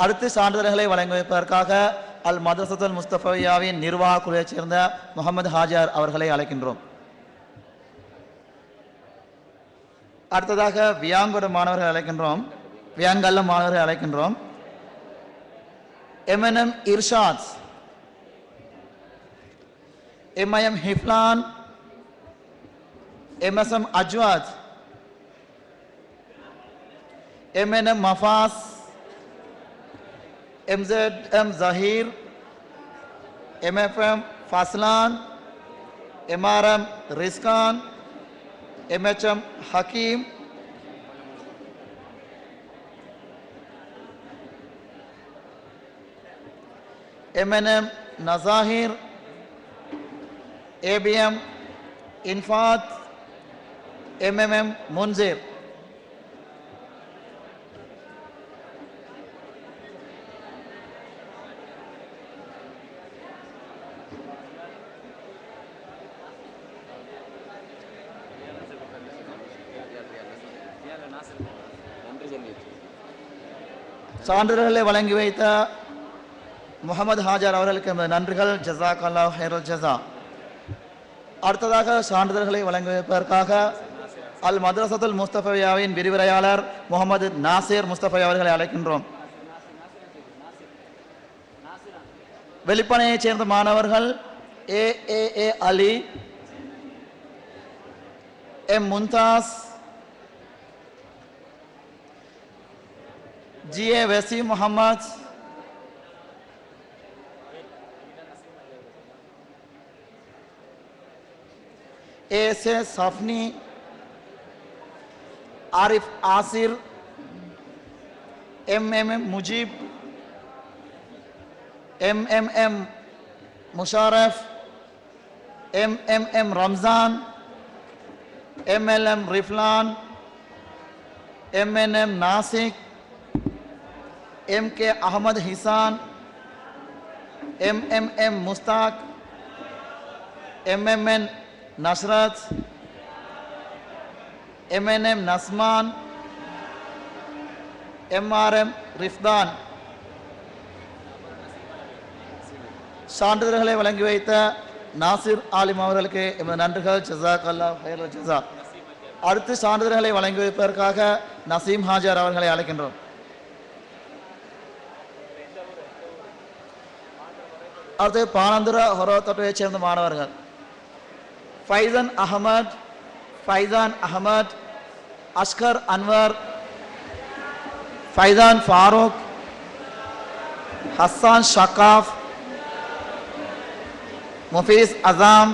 அடுத்து சான்றிதழ்களை வழங்கி வைப்பதற்காக அல் மദ്രസத்துல் முஸ்தஃபவியாவின் நிர்வாக குழுவைச் சேர்ந்த முகமது ஹாஜர் அவர்களை அழைக்கின்றோம். அடுத்ததாக வியாங்குட மாணவர்கள் அழைக்கின்றோம். வியாங்கல்ல மாணவர்கள் அழைக்கின்றோம். MNM Irshad, MIM Hiflan, MSM Ajwad, MNM Mafaz, MZM Zahir, MFM Faslan, MRM Rizkan, MHM Hakim, MNM Nazahir, ABM Infat, MMM Munzir. சான்றிதழ்களை வழங்கி வைத்த முகமது ஹாஜர் அவர்களுக்கு எமது நன்றிகள். ஜஸாக் அல்லாஹ் ஹைரல் ஜஸா. அடுத்ததாக சான்றிதழ்களை வழங்குவதற்காக அல் மദ്രസத்துல் முஸ்தஃபவியாவின் விரிவுரையாளர் முகமது நாசிர் முஸ்தஃபை அவர்களை அழைக்கின்றோம். வெளிப்பனையைச் சேர்ந்த மாணவர்கள் A Ali, M Mumtaz, GA Waseem Mohammed, S Safni, Arif Asir, M Mujeeb, M Musharraf, M Ramzan, M Riflan, M Nasik, K Ahmed Hisan, M Mushtaq, M Nasrat, M Nasman, M Rifdan. சான்றிதழ்களை வழங்கி வைத்த நாசிர் ஆலிம் அவர்களுக்கு எமது நன்றிகள். ஜஸாக் அல்லாஹ் ஹைரல் ஜஸா. அடுத்து சான்றிதழ்களை வழங்கி வைப்பதற்காக நசீம் ஹாஜர் அவர்களை அழைக்கின்றோம். அடுத்து பானந்துர ஹொரோத்தொட்டையைச் சேர்ந்த மாணவர்கள் ஃபைசான் அஹமத், அஸ்கர் அன்வர், ஃபைசான் ஃபாரூக், ஹஸ்ஸான் ஷக்காஃப், முஃபீஸ் அசாம்,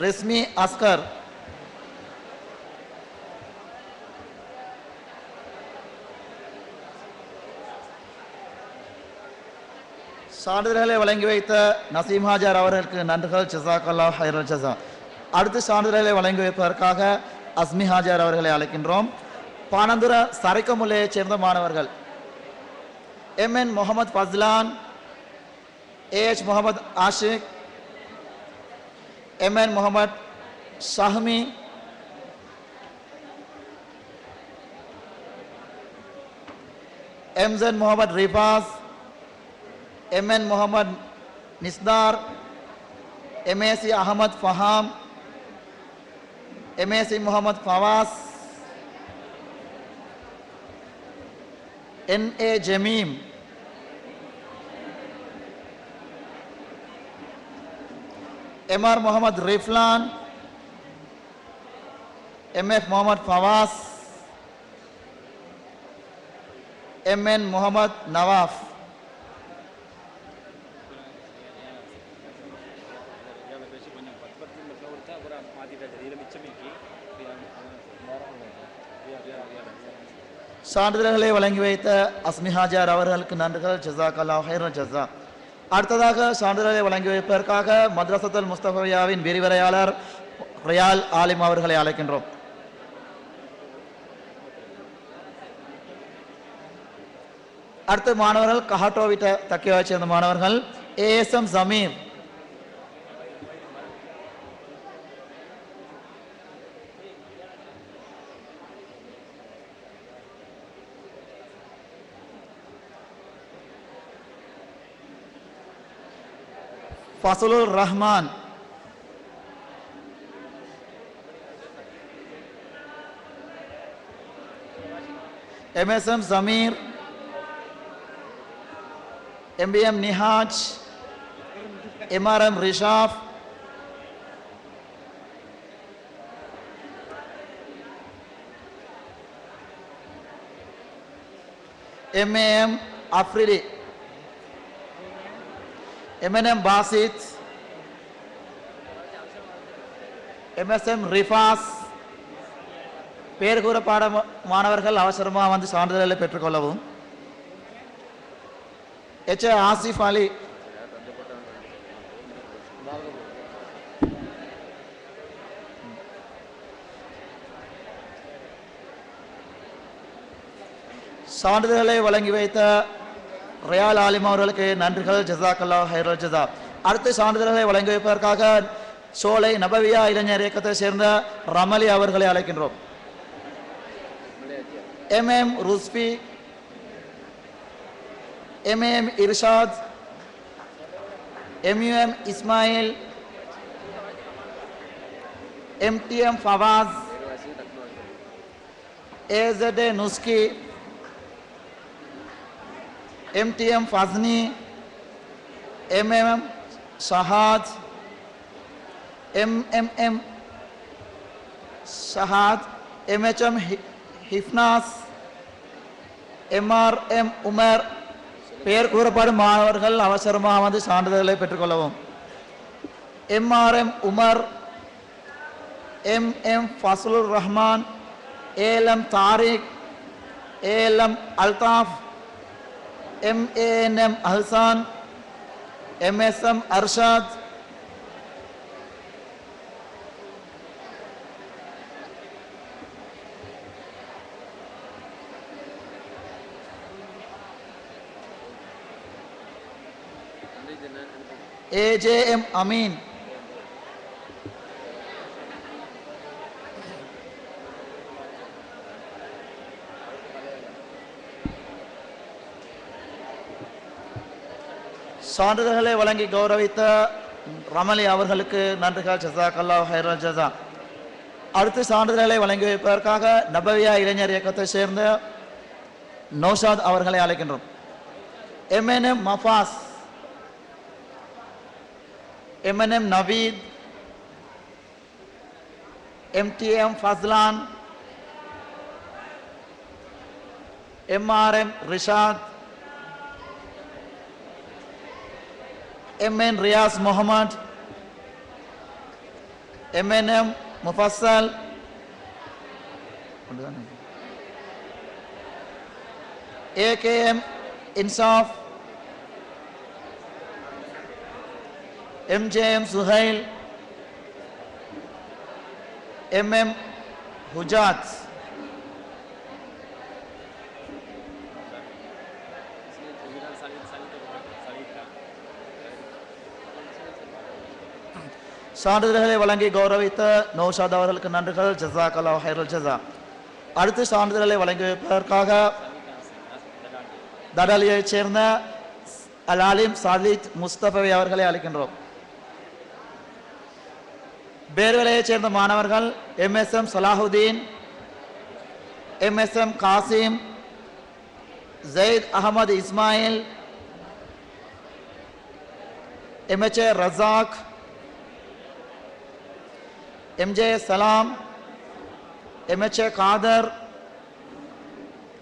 ரிஸ்மி அஸ்கர். சான்றிதழ்களை வழங்கி வைத்த நசீம் ஹாஜர் அவர்களுக்கு நன்றிகள். ஜஸாக் அல்லாஹ் ஹைரல் ஜஸா. அடுத்து சான்றிதழ்களை வழங்கி வைப்பதற்காக அஸ்மி ஹாஜர் அவர்களை அழைக்கின்றோம். பானந்துர சரைக்கமுல்லையைச் சேர்ந்த மாணவர்கள் N Mohammed Faslan, AH Mohammed Ashik, N Mohammed Shahmi, எம்சன் Mohammed Rifaz, N Mohammed Misdar, MAC Ahmed Faham, MAC Mohammed Fawas, NA Jameem, MR Mohammed Riflan, MF Mohammed Fawas, MN Mohammed Nawaf. சான்றிதழ்களை வழங்கி வைத்த அஸ்மி ஹாஜர் அவர்களுக்கு நன்றிகள். ஜஸாக் அல்லாஹ் ஹைரல் ஜஸா. அடுத்ததாக சான்றிதழை வழங்கி வைப்பதற்காக மദ്രസத்துல் முஸ்தஃபவியாவின் விரிவுரையாளர் ரியால் ஆலிம் அவர்களை அழைக்கின்றோம். அடுத்த மாணவர்கள் கஹாட்டோவிட்ட தக்கியாவைச் சேர்ந்த மாணவர்கள் ASM Jameer, Fasalul Rahman, MSM Jameer, MBM Nihaj, MRM Rishaf, MM Afridi, MNM Basit, MSM Rifas. பேர் கூற பாட மாணவர்கள் அவசரமாக வந்து சான்றிதழ்களை பெற்றுக்கொள்ளவும். एच आसिफ अली, சான்றிதழ்களை வழங்கி வைத்த ரியால் ஆலிம் அவர்களுக்கு நன்றிகள். ஜஸாக் அல்லாஹ் ஹைரல் ஜஸா. அடுத்த சான்றிதழ்களை வழங்கி வைப்பதற்காக சோலை நபவியா இளைஞர் இயக்கத்தை சேர்ந்த ரமலி அவர்களை அழைக்கின்றோம். MM Rusbi, MM Irshad, MUM Ismail, MTM Fawaz, AZA Nuski, MTM Fazni, MMM Shahad, MMM Shahad, MHM Hifnas, MRM Umar. பெயர் கூறப்படும் மாணவர்கள் அவசரமாக வந்து சான்றிதழ்களை பெற்றுக்கொள்ளவும். MRM Umar, MM Fazlur Rahman, ALM Tariq, ALM Altaf, MANM Ahsan, MSM Arshad, AJM Ameen, சான்றிதழ்களை வழங்கி கௌரவித்த ரமலி அவர்களுக்கு நன்றிகள். ஜஸாக்கல்லாஹு ஹைரல் ஜஸா. அடுத்து சான்றிதழ்களை வழங்கி வைப்பதற்காக நபவியா இளைஞர் இயக்கத்தை சேர்ந்த நௌஷாத் அவர்களை அழைக்கின்றோம். MNM Mafas, MNM Naveed, MTM Fazlan, MRM Rishad, MN Riyaz Mohammed, MNM முஃபஸ்ஸல், AKM Insaf, MJM Suhail, MM ஹுஜாத், சான்றிதழ்களை வழங்கி கௌரவித்த நௌஷாத் அவர்களுக்கு நன்றிகள். ஜஸாக்கல்லாஹு ஹைரல் ஜஸா. அடுத்து சான்றிதழ்களை வழங்கி வைப்பதற்காக தடாலியைச் சேர்ந்த அலாலிம் சாலித் முஸ்தபவி அவர்களை அழைக்கின்றோம். பேர்வலையைச் சேர்ந்த மாணவர்கள் MSM Salahudeen, MSM Kasim, Jaid Ahamed Ismail, MHA Razak, MJ Salam, MHA Kader,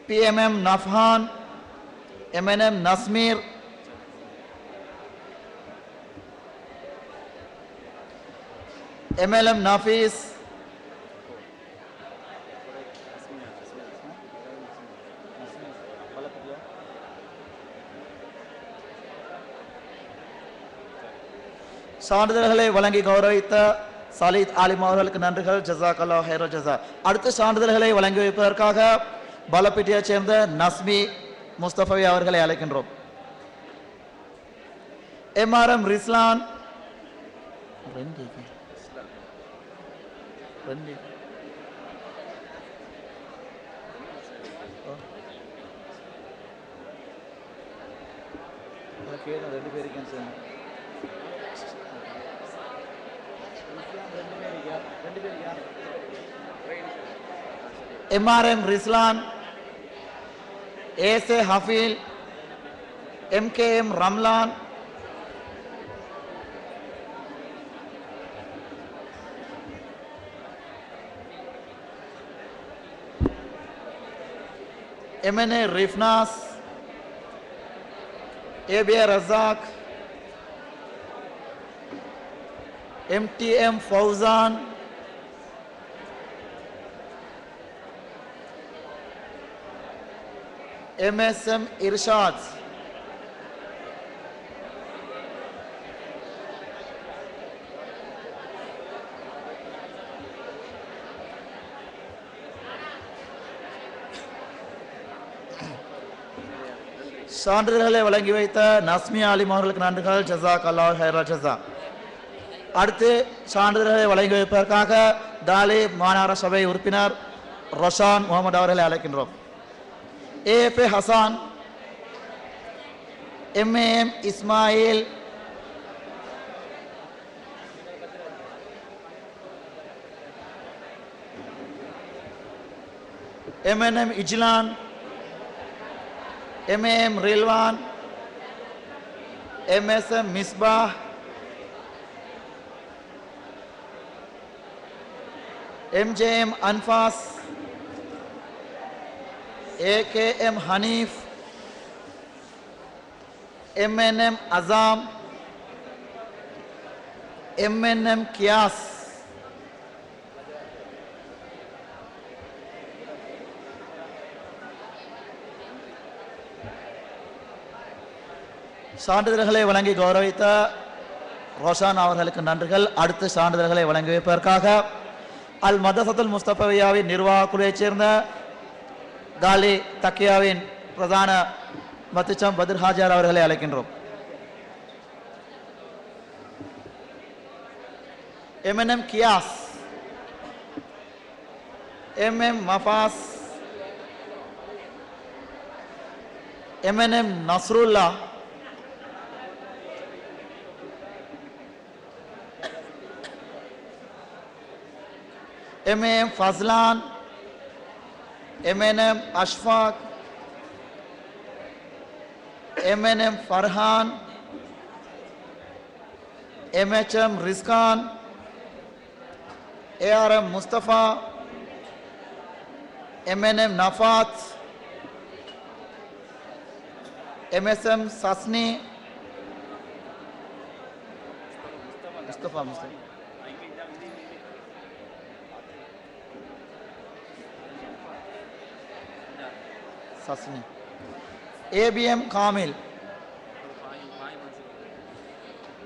PMM Nafhan, MNM Nasmeer, MLM Nafees, சான்றிதழ்களை வழங்கி கௌரவித்த சாலித் ஆலிம் அவர்களுக்கு நன்றிகள். ஜஸாக்கல்லாஹு ஹைரல் ஜஸா. அடுத்த சான்றிதழ்களை வழங்கி வைப்பதற்காக பாலப்பட்டியைச் சேர்ந்த நஸ்மி முஸ்தபவி அவர்களை அழைக்கின்றோம். MRM Rizlan, MRM Rizlan, ASA ஹஃபீல், MKM Ramzan, MNA ரிஃப்னாஸ், ABA Razak, MTM Fawzan, MSM Irshad, சான்றிதழ்களை வழங்கி வைத்த நஸ்மி ஆலிம் அவர்களுக்கு நன்றிகள். ஜஸாக்கல்லாஹு ஹைரல் ஜஸா. அடுத்து சான்றிதழ்களை வழங்கி வைப்பதற்காக தாலி மாநகர சபை உறுப்பினர் ரொஷான் முகமது அவர்களை அழைக்கின்றோம். AFA Hasan, MAM Ismail, MNM Ijlan, MAM Rilwan, MSM Misbah, MJM Anfas, AKM Hanif, MNM Azam, MNM Kias, சான்றிதழ்களை வழங்கி கௌரவித்த ரோஷான் அவர்களுக்கு நன்றிகள். அடுத்த சான்றிதழ்களை வழங்கி வைப்பதற்காக அல் மதரசத்துல் முஸ்தபவியாவின் நிர்வாக குழுவைச் சேர்ந்த காலி தக்கியாவின் பிரதான மத்துச்சம் பத்ர் ஹாஜார் அவர்களை அழைக்கின்றோம். MNM Kiyas, MM Mafas, MNM Nasrullah, MAM Fazlan, MNM Ashfaq, MNM Farhan, MHM Rizkan, ARM Mustafa, MNM Nafat, MSM Sasni, Mustafa. Sasni. ABM காமில்.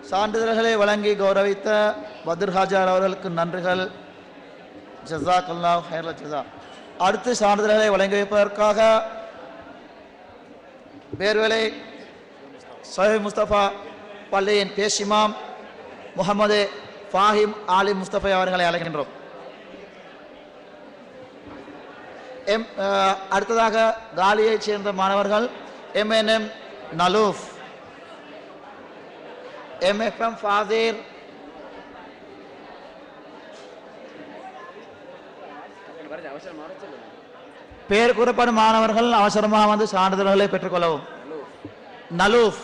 சான்றிதழ்களை வழங்கி கௌரவித்த பத்ர் ஹாஜார் அவர்களுக்கு நன்றிகள். ஜஸாக்கல்லாஹு ஹைரல் ஜஸா. அடுத்து சான்றிதழ்களை வழங்கி வைப்பதற்காக பேர்வேலை சஹீஹ் முஸ்தபா பள்ளியின் பேஷ் இமாம் முகமது ஃபாஹிம் ஆலி முஸ்தபா அவர்களை அழைக்கின்றோம். அடுத்ததாக காலியைச் சேர்ந்த மாணவர்கள் MNM நலூஃப், MFM ஃபாசிர், பெயர் கூறப்படும் மாணவர்கள் அவசரமாக வந்து சான்றிதழ்களை பெற்றுக்கொள்ளவும். நலூஃப்,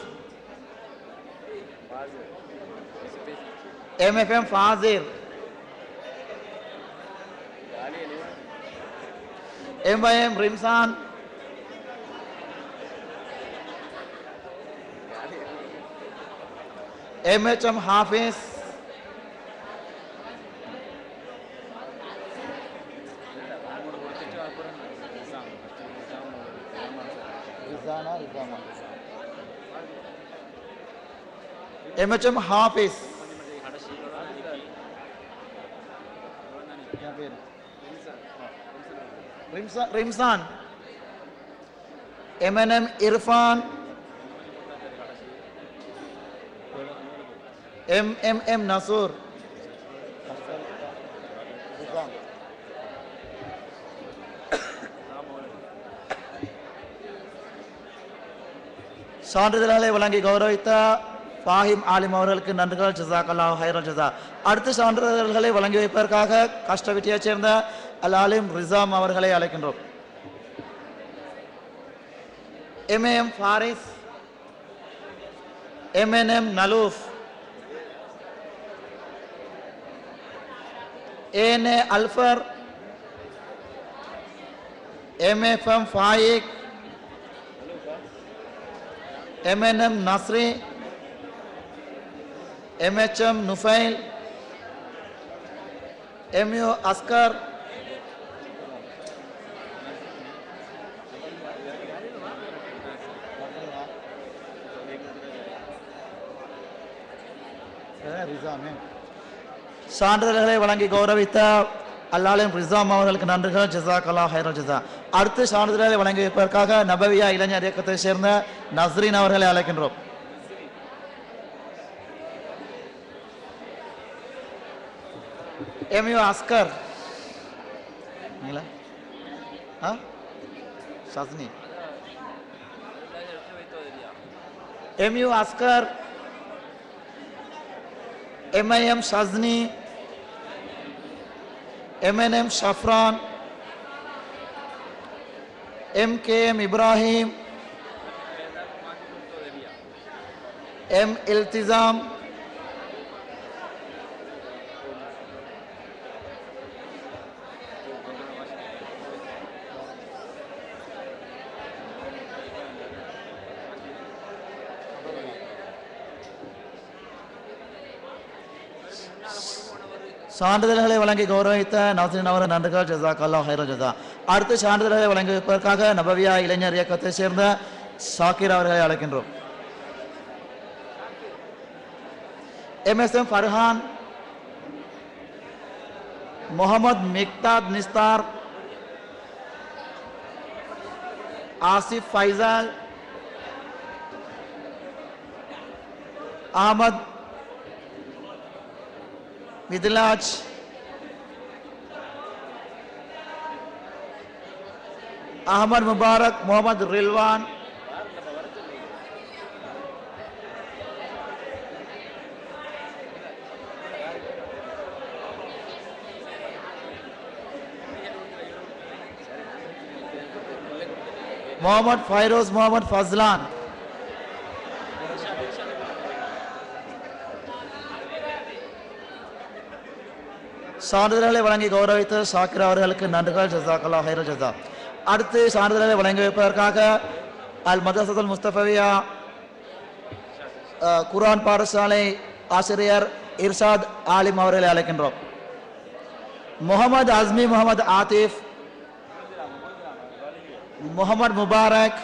MFM ஃபாசிர், MYM Rimsan, MHM Hafiz, MHM Hafiz, Rimsan, MNM Irfan, MMM Nasur, சான்றிதழ்களை வழங்கி கௌரவித்த ஃபாஹிம் ஆலிம் அவர்களுக்கு நன்றிகள். ஜஸாக்கல்லாஹு ஹைரல் ஜஸா. அடுத்த சான்றிதழ்களை வழங்கி வைப்பதற்காக கஷ்டவிட்டியைச் சேர்ந்த அல் ஆலிம் ரிசாம் அவர்களை அழைக்கின்றோம். MAM Faris, MNM நலூஃப், ANA அல்ஃபர், MFM ஃபாயிக், MNM நஸ்ரி, MHM நுஃபைல், MU அஸ்கர், சான்றிதழ்களை வழங்கி கௌரவித்த அல்லாலிம் ரிசாம் அவர்களுக்கு நன்றிகள். ஜஸாக்கல்லாஹு ஹைரல் ஜஸா. அடுத்து சான்றிதழ்களை வழங்கி வைப்பதற்காக நபவியா இளைஞர் இயக்கத்தை சேர்ந்த நஸ்ரீன் அவர்களை அழைக்கின்றோம். MU Asghar, ஷாஸ்னி, MU Askar, MIM Shazni, MNM Shafran, MKM Ibrahim, M Iltizam, சான்றிதழ்களை வழங்கி கௌரவித்த நவசின் அவர் நன்றிகள் ஜஸாக்கல்லா ஹைர ஜஸா. அடுத்து சான்றிதழ்களை வழங்கி வைப்பதற்காக நபவியா இளைஞர் இயக்கத்தை சேர்ந்த ஷாக்கிர் அவர்களை அழைக்கின்றோம். MSM ஃபர்ஹான், முகமது மிக்தாத் நிஸ்தார், ஆசிஃப் ஃபைசால், அஹமத் மிதிலாஜ், அஹமத் முபாரக், முகமது ரில்வான், முகமது ஃபைரோஸ், முகமது ஃபஸ்லான். சான்றிதழ்களை வழங்கி கௌரவித்த ஷாக்கிர் அவர்களுக்கு நன்றிகள் ஜஸாக்கல்லா ஹைர ஜஸா. அடுத்து சான்றிதழ்களை வழங்கி வைப்பதற்காக அல் மதரசத்துல் முஸ்தஃபவியா குர்ஆன் பாடசாலை ஆசிரியர் இர்ஷாத் ஆலிம் அவர்களை அழைக்கின்றோம். Mohammed Asmi, Mohammed Athif, Mohammed Mubarak,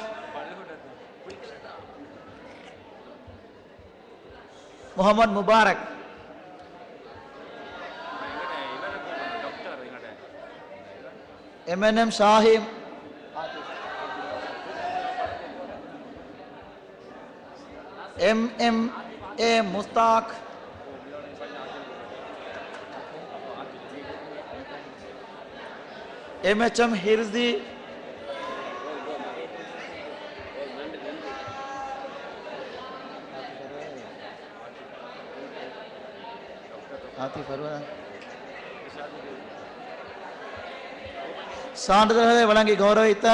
Mohammed Mubarak, MNM Shahim, MMA Mushtaq, MHM Hirsi, சான்றிதழ்களை வழங்கி கௌரவித்த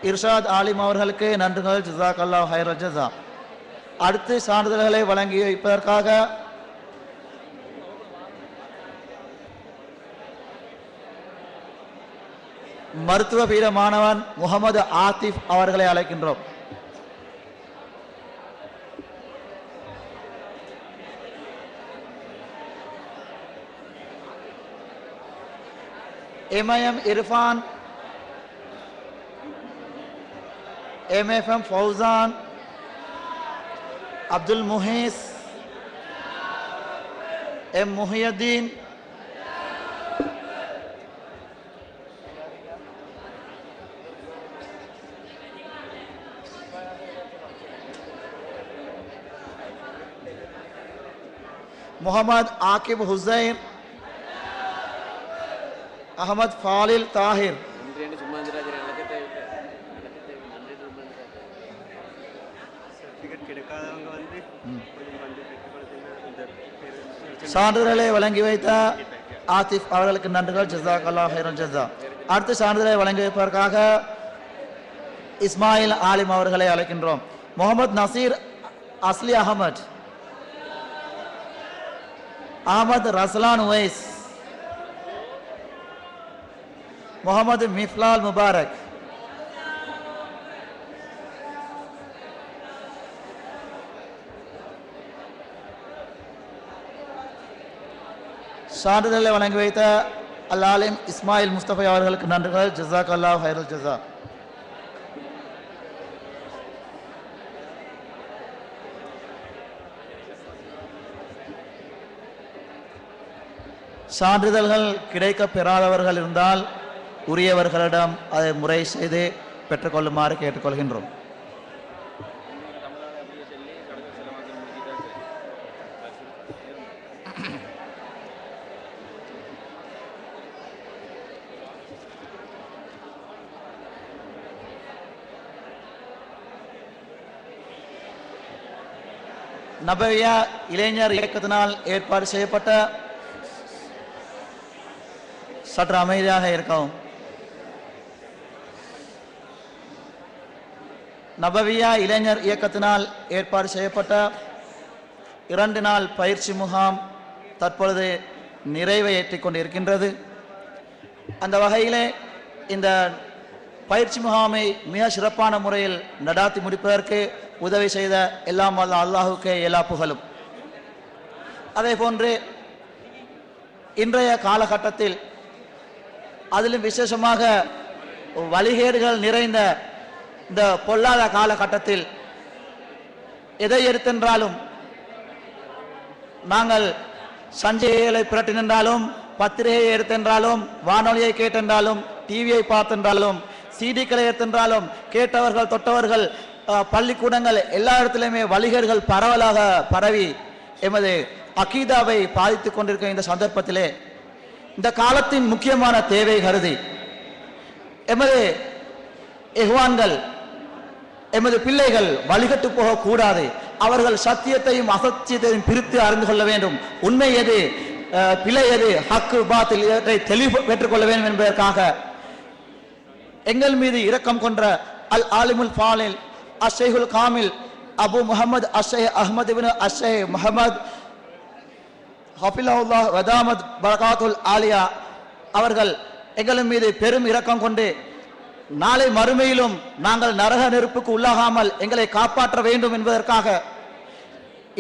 இர்ஷாத் ஆலிம் அவர்களுக்கு நன்றிகள் ஜஸாக்கல்லா ஹைர ஜஸா. அடுத்து சான்றிதழ்களை வழங்கி வைப்பதற்காக மருத்துவ பீட மாணவன் முகமது ஆத்திஃப் அவர்களை அழைக்கின்றோம். MIM Irfan, MFM Fawzan, Abdul முஹீஸ், M Mohideen, Mohammed ஆகிப் ஹுசைன், அஹமத் ஃபாலில் தாஹிர். சான்றிதழை வழங்கி வைத்த ஆத்திஃப் அவர்களுக்கு நன்றிகள் ஜஸாக்கல்லா ஹைரன் ஜஸா. அடுத்து சான்றிதழை வழங்கி வைப்பதற்காக இஸ்மாயில் ஆலிம் அவர்களை அழைக்கின்றோம். முகமது நசீர் அஸ்லி அஹமத், அஹமத் ரஸ்லான் உவைஸ், முகமது மிஃப்லால் முபாரக், சான்றிதழை வழங்கி வைத்த அல் ஆலிம் இஸ்மாயில் முஸ்தபா அவர்களுக்கு நன்றிகள் ஜஸாக்கல்லாஹு ஹைரல் ஜஸா. சான்றிதழ்கள் கிடைக்க பெறாதவர்கள் இருந்தால் உரியவர்களிடம் அதை முறை செய்து பெற்றுக்கொள்ளுமாறு கேட்டுக்கொள்கின்றோம். நபவியா இளைஞர் இயக்கத்தினால் ஏற்பாடு செய்யப்பட்ட சற்று அமைதியாக இருக்கவும். நபவியா இளைஞர் இயக்கத்தினால் ஏற்பாடு செய்யப்பட்ட 2 நாள் பயிற்சி முகாம் தற்பொழுது நிறைவை ஏற்றிக் கொண்டிருக்கின்றது. அந்த வகையிலே இந்த பயிற்சி முகாமை மிக சிறப்பான முறையில் நடாத்தி முடிப்பதற்கு உதவி செய்த எல்லாம் வல்ல அல்லாஹுக்கே எல்லா புகழும். அதே போன்று இன்றைய காலகட்டத்தில் அதிலும் விசேஷமாக வழிகேடுகள் நிறைந்த இந்த பொல்லாத காலகட்டத்தில் எதை எடுத்தென்றாலும் நாங்கள் சஞ்சைகளை புரட்டினென்றாலும் பத்திரிகையை எடுத்தென்றாலும் வானொலியை கேட்டென்றாலும் டிவியை பார்த்தென்றாலும் சிடிக்களை எடுத்தென்றாலும் கேட்டவர்கள் தொட்டவர்கள் பள்ளிக்கூடங்கள் எல்லா இடத்திலுமே வழிகேடுகள் பரவலாக பரவி எமது அகீதாவை பாதித்துக் கொண்டிருக்கிற இந்த சந்தர்ப்பத்திலே இந்த காலத்தின் முக்கியமான தேவை கருதி எமது இஹ்வான்கள் எமது பிள்ளைகள் வழிகட்டு போகக்கூடாது. அவர்கள் சத்தியத்தையும் அசத்தியத்தையும் பிரித்து அறிந்து கொள்ள வேண்டும். உண்மை எது, பிழை எது, ஹக்கு பாத்தில் இவற்றை தெளிவு பெற்றுக்கொள்ள வேண்டும் என்பதற்காக எங்கள் மீது இரக்கம் கொன்ற அல் ஆலிமுல் ஃபாலில் அஷேகுல் காமில் அபு முஹம்மது அஷே அஹ்மது இப்னு அஷே முஹம்மது ஹஃபிலஹுல்லாஹ் வதாமத் பரகாத்துல் ஆலியா அவர்கள் எங்கள் மீது பெரும் இரக்கம் கொண்டு நாளை மறுமையிலும் நாங்கள் நரக நெருப்புக்கு உள்ளாகாமல் எங்களை காப்பாற்ற வேண்டும் என்பதற்காக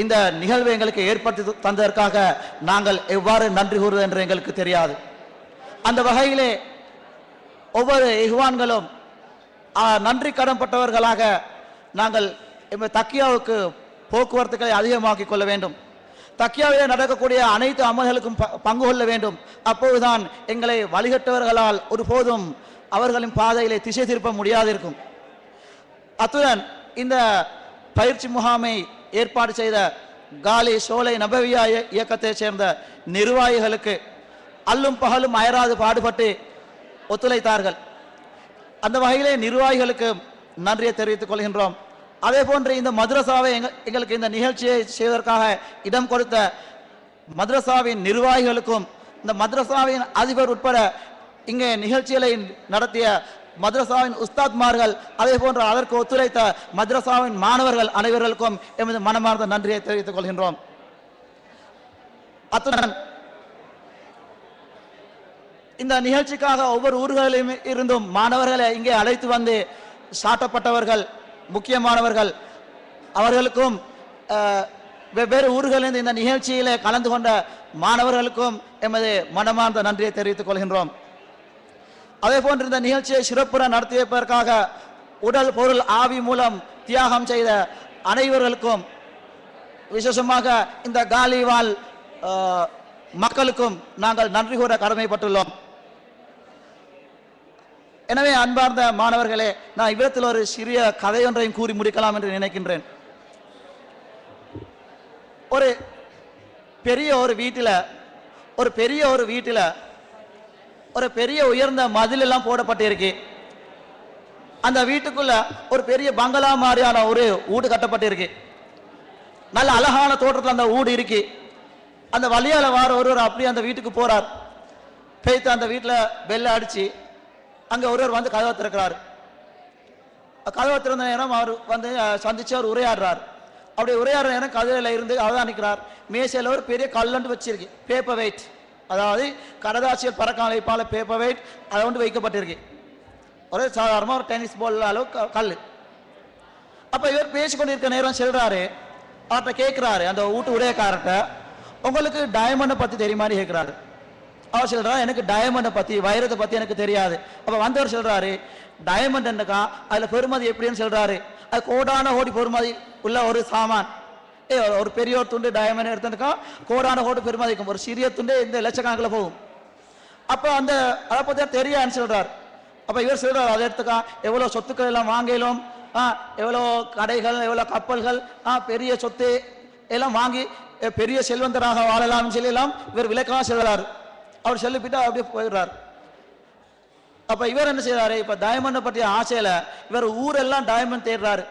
இந்த நிகழ்வை எங்களுக்கு ஏற்படுத்தி தந்ததற்காக நாங்கள் எவ்வாறு நன்றி கூறுவது என்று எங்களுக்கு தெரியாது. அந்த வகையிலே ஒவ்வொரு இஹ்வான்களும் நன்றி கடன்பட்டவர்களாக நாங்கள் தக்கியாவுக்கு போக்குவரத்துக்களை அதிகமாக்கிக் கொள்ள வேண்டும். தக்கியாவிலே நடக்கக்கூடிய அனைத்து அமல்களுக்கும் பங்கு கொள்ள வேண்டும். அப்போதுதான் எங்களை வழிகட்டவர்களால் ஒருபோதும் அவர்களின் பாதையிலே திசை திருப்ப முடியாது இருக்கும். அத்துடன் இந்த பயிற்சி முகாமை ஏற்பாடு செய்த காலி சோலை நபவியா இயக்கத்தைச் சேர்ந்த நிர்வாகிகளுக்கு அல்லும் பகலும் அயராது பாடுபட்டு ஒத்துழைத்தார்கள். அந்த வகையிலே நிர்வாகிகளுக்கு நன்றியை தெரிவித்துக் கொள்கின்றோம். அதே போன்று இந்த மദ്രസാவை எங்களுக்கு இந்த நிகழ்ச்சியை செய்வதற்காக இடம் கொடுத்த மദ്രസാவின் நிர்வாகிகளுக்கும் இந்த மദ്രസാவின் அதிபர் உட்பட இங்கே நிகழ்ச்சிகளை நடத்திய மദ്രസാவின் உஸ்தாத்மார்கள் அதே போன்று அதற்கு ஒத்துழைத்த மദ്രസാவின் மாணவர்கள் அனைவர்களுக்கும் எமது மனமார்ந்த நன்றியை தெரிவித்துக் கொள்கின்றோம். அத்துடன் இந்த நிகழ்ச்சிக்காக ஒவ்வொரு ஊர்களிலும் இருந்தும் மாணவர்களை இங்கே அழைத்து வந்து சாட்டப்பட்டவர்கள் முக்கியமானவர்கள் அவர்களுக்கும் வெவ்வேறு ஊர்களிலிருந்து இந்த நிகழ்ச்சியிலே கலந்து கொண்ட மாணவர்களுக்கும் எமது மனமார்ந்த நன்றியை தெரிவித்துக் கொள்கின்றோம். அதே போன்று இந்த நிகழ்ச்சியை சிறப்புற நடத்தி வைப்பதற்காக உடல் பொருள் ஆவி மூலம் தியாகம் செய்த அனைவர்களுக்கும் விசேஷமாக இந்த காலிவால் மக்களுக்கும் நாங்கள் நன்றி கூற கடமைப்பட்டுள்ளோம். எனவே அன்பார்ந்த மாணவர்களே, நான் இவ்விடத்தில் ஒரு சிறிய கதையொன்றையும் கூறி முடிக்கலாம் என்று நினைக்கின்றேன். ஒரு பெரிய வீட்டில் ஒரு பெரிய உயர்ந்த மதில் எல்லாம் போடப்பட்டிருக்கு. அந்த வீட்டுக்குள்ள ஒரு பெரிய பங்களா மாதிரியான ஒரு வீடு கட்டப்பட்டிருக்கு. நல்ல அழகான தோற்றத்தில் அந்த வீடு இருக்கு. அந்த வழியால வார ஒருவர் அப்படியே அந்த வீட்டுக்கு போறார். போய்த்து அந்த வீட்டில் பெல்ல அடிச்சு அங்க ஒருவர் வந்து கதவை திறக்கிறார். கதவை திறந்த நேரம் அவர் வந்து சந்திச்சு அவர் உரையாடுறார். அப்படி உரையாடுற நேரம் கதவையில் இருந்து அவதானிக்கிறார். மேசையில் ஒரு பெரிய கல்லண்டு வச்சிருக்கு, பேப்பர் வெயிட், அதாவது கடதாசியல் பறக்காம வைப்பால பேப்பர் வெயிட் அதை வந்து வைக்கப்பட்டிருக்கு. ஒரு சாதாரணமாக ஒரு டென்னிஸ் பால் அளவு கல். அப்ப இவர் பேசிக்கொண்டிருக்க நேரம் செல்றாரு. அவர்கிட்ட கேட்கிறாரு, அந்த வீட்டு உடையக்காரர்கிட்ட, உங்களுக்கு டைமண்டை பத்தி தெரியுமான்னு கேட்கிறாரு. அவர் சொல்றாரு, எனக்கு டைமண்டை பத்தி வைரத்தை பத்தி எனக்கு தெரியாது. அப்ப வந்தவர் சொல்றாரு, டைமண்ட் என்னக்கா அதுல பெருமதி எப்படின்னு சொல்றாரு. அது கோடான கோடி பெருமதி உள்ள ஒரு சாமான். ஒரு பெரிய ஒரு துண்டு டைமண்ட் எடுத்துக்கா கோடான கோடி பெருமதிக்கும். ஒரு சிறிய துண்டு இந்த லட்சக்கணக்கில் போகும். அப்ப அந்த அதை பத்தி தெரியாதுன்னு சொல்றாரு. அப்ப இவர் சொல்றாரு, அதை எடுத்துக்கா எவ்வளவு சொத்துக்கள் எல்லாம் வாங்கலும், எவ்வளோ கடைகள், எவ்வளோ கப்பல்கள், பெரிய சொத்து எல்லாம் வாங்கி பெரிய செல்வந்தராக வாழலாம் சொல்லலாம் இவர் விளக்கமாக சொல்றாரு. அவர் சொல்லிவிட்டு அப்படியே போயிடுறார். அப்ப இவர் என்ன செய்யறாரு, இப்ப டைமண்டை பற்றிய ஆசையில இவர் ஊரெல்லாம் டைமண்ட் தேடுறாரு.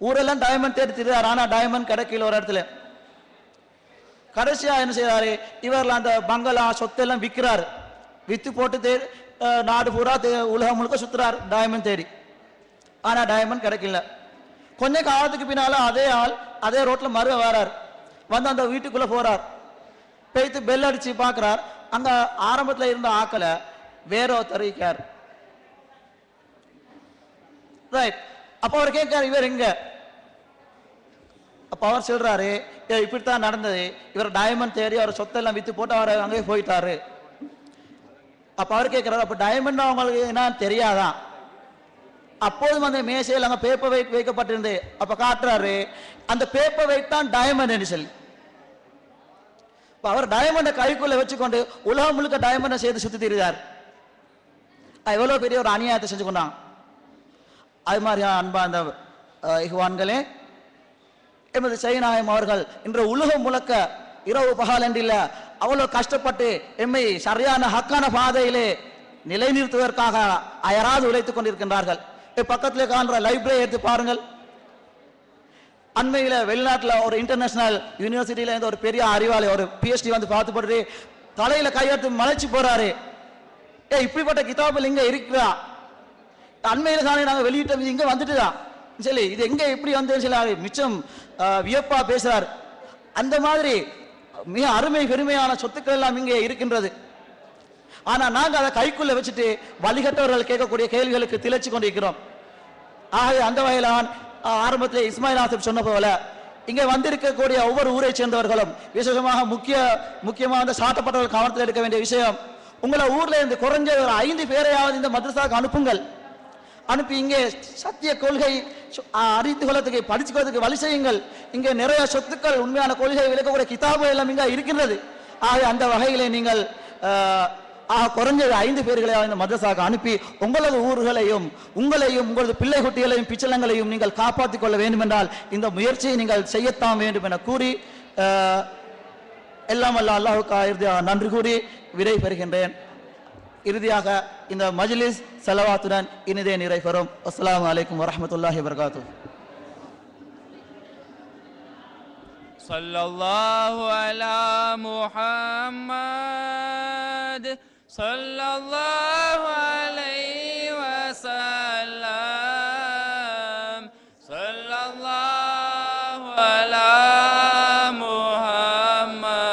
ஊரெல்லாம் டைமண்ட் தேடி திரியார், ஆனால் டைமண்ட் கிடைக்கல ஒரு இடத்துல. கடைசியா என்ன செய்யறாரு, இவர்கள் அந்த பங்களா சொத்தெல்லாம் விற்கிறாரு. வித்து போட்டு நாடு பூரா உலகம் முழுக்க சுத்துறாரு டைமண்ட் தேடி, ஆனா டைமண்ட் கிடைக்கல. கொஞ்ச காலத்துக்கு பின்னால அதே ஆள் அதே ரோட்ல மறு வரார், வந்து அந்த வீட்டுக்குள்ள போறார். போய்த்து பெல் அடிச்சு பாக்குறார், அங்க ஆரம்பத்துல இருந்த ஆக்களை வேற ஒருத்தர் இருக்கார். ரைட். அப்ப அவர் கேட்காரு, இவர் எங்க? அப்ப அவர் சொல்றாரு, இப்படித்தான் நடந்தது, இவர் டைமண்ட் தேடி அவர் சொத்தெல்லாம் வித்து போட்டு அவர் அங்கே போயிட்டாரு. அப்ப அவர் கேட்கிறாரு, அப்ப டைமண்ட் அவங்களுக்கு என்ன தெரியாதான்? அப்போதும் அந்த மேசையில் அங்க பேப்பர் வெயிட் வைக்கப்பட்டிருந்து, அப்ப காட்டுறாரு அந்த பேப்பர் வெயிட் தான் டைமண்ட் சொல்லி. அவர் டைமண்டை கைக்குள்ள வச்சுக்கொண்டு உலகம் முழுக்க டைமண்டை சேர்த்து சுத்தி திரிகிறார். எவ்வளவு பெரிய ஒரு அநியாயத்தை செஞ்சு கொண்டாங்க. அது மாதிரி அன்பா அந்த இஹ்வான்களே, எமது சைனாயம் அவர்கள் இன்று உலகம் முழுக்க இரவு பகல் என்றில்ல அவ்வளவு கஷ்டப்பட்டு எம்மை சரியான ஹக்கான பாதையிலே நிலைநிறுத்துவதற்காக அயராது உழைத்துக் கொண்டிருக்கின்றார்கள். பக்கத்தில் காண்ற லைப்ரரி எடுத்து பாருங்கள். அண்மையில் வெளிநாட்டில் ஒரு இன்டர்நேஷனல் யூனிவர்சிட்டியில இருந்து ஒரு பெரிய அறிவாளி ஒரு PhD வந்து பார்த்து போட்டு தலையில கையெடுத்து மலைச்சு போறாரு. இப்படிப்பட்ட கிதாபுகள் இங்க இருக்கிறா, அண்மையில தானே நாங்க வெளியிட்ட இங்க வந்துட்டுதான் சரி, இது எங்க எப்படி வந்து சொல்லி மிச்சம் வியப்பா பேசுறாரு. அந்த மாதிரி மிக அருமை பெருமையான சொத்துக்கள் எல்லாம் இங்கே இருக்கின்றது. ஆனா நாங்க அதை கைக்குள்ள வச்சுட்டு வழிகட்டவர்கள் கேட்கக்கூடிய கேள்விகளுக்கு திளைச்சு கொண்டிருக்கிறோம். ஆகவே அந்த வகையில் ஆரம்பத்தில் இஸ்மாயில் ஆசிப் சொன்ன போல இங்க வந்திருக்கக்கூடிய ஒவ்வொரு ஊரை சேர்ந்தவர்களும் விசேஷமாக முக்கியமாக சாட்டப்பட்டவர்கள் கவனத்தில் எடுக்க வேண்டிய விஷயம், உங்களை ஊர்ல இருந்து குறைஞ்ச ஒரு 5 பேரையாவது இந்த மദ്രസാக்கு அனுப்புங்கள். அனுப்பி இங்கே சத்திய கொள்கை அறிந்து கொள்ளத்துக்கு படிச்சுக்கிறதுக்கு வழி செய்யுங்கள். இங்கே நிறைய சொத்துக்கள் உண்மையான கொள்கை விளக்கக்கூடிய கிதாபு எல்லாம் இங்க இருக்கின்றது. ஆக அந்த வகையிலே நீங்கள் குறைஞ்சது 5 பேர்களை இந்த மദ്രസാக்கு அனுப்பி உங்களது ஊர்களையும் உங்களையும் உங்களது பிள்ளை குட்டிகளையும் பிச்சலங்களையும் நீங்கள் காப்பாற்றிக் கொள்ள வேண்டும் என்றால் இந்த முயற்சியை நீங்கள் செய்யத்தான் வேண்டும் என கூறி எல்லாம் அல்ல அல்லாஹ்வுக்கு நன்றி கூறி விடை பெறுகின்றேன். இறுதியாக இந்த மஜ்லிஸ் ஸலவாத்துடன் இனிதே நிறைவேறும். அஸ்ஸலாமு அலைக்கும் வரஹ்மத்துல்லாஹி வபரகாத்துஹு. ஸல்லல்லாஹு அலா முஹம்மத் ஸல்லல்லாஹு அலைஹி வஸல்லம் ஸல்லல்லாஹு அலா முஹம்மத்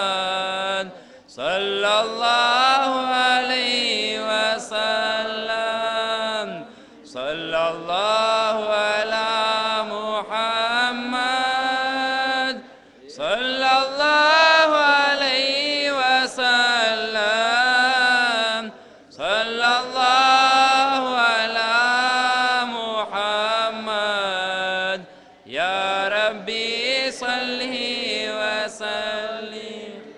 ஸல்லல்லாஹு அலைஹி வஸல்லம் ஸல்லல்லாஹு அலா முஹம்மத் ஸல்லல்லாஹு அலைஹி வஸல்லம் ஸல்லல்லாஹு அலா முஹம்மத் யா ரப்பி ஸல்லி வஸல்லிம்.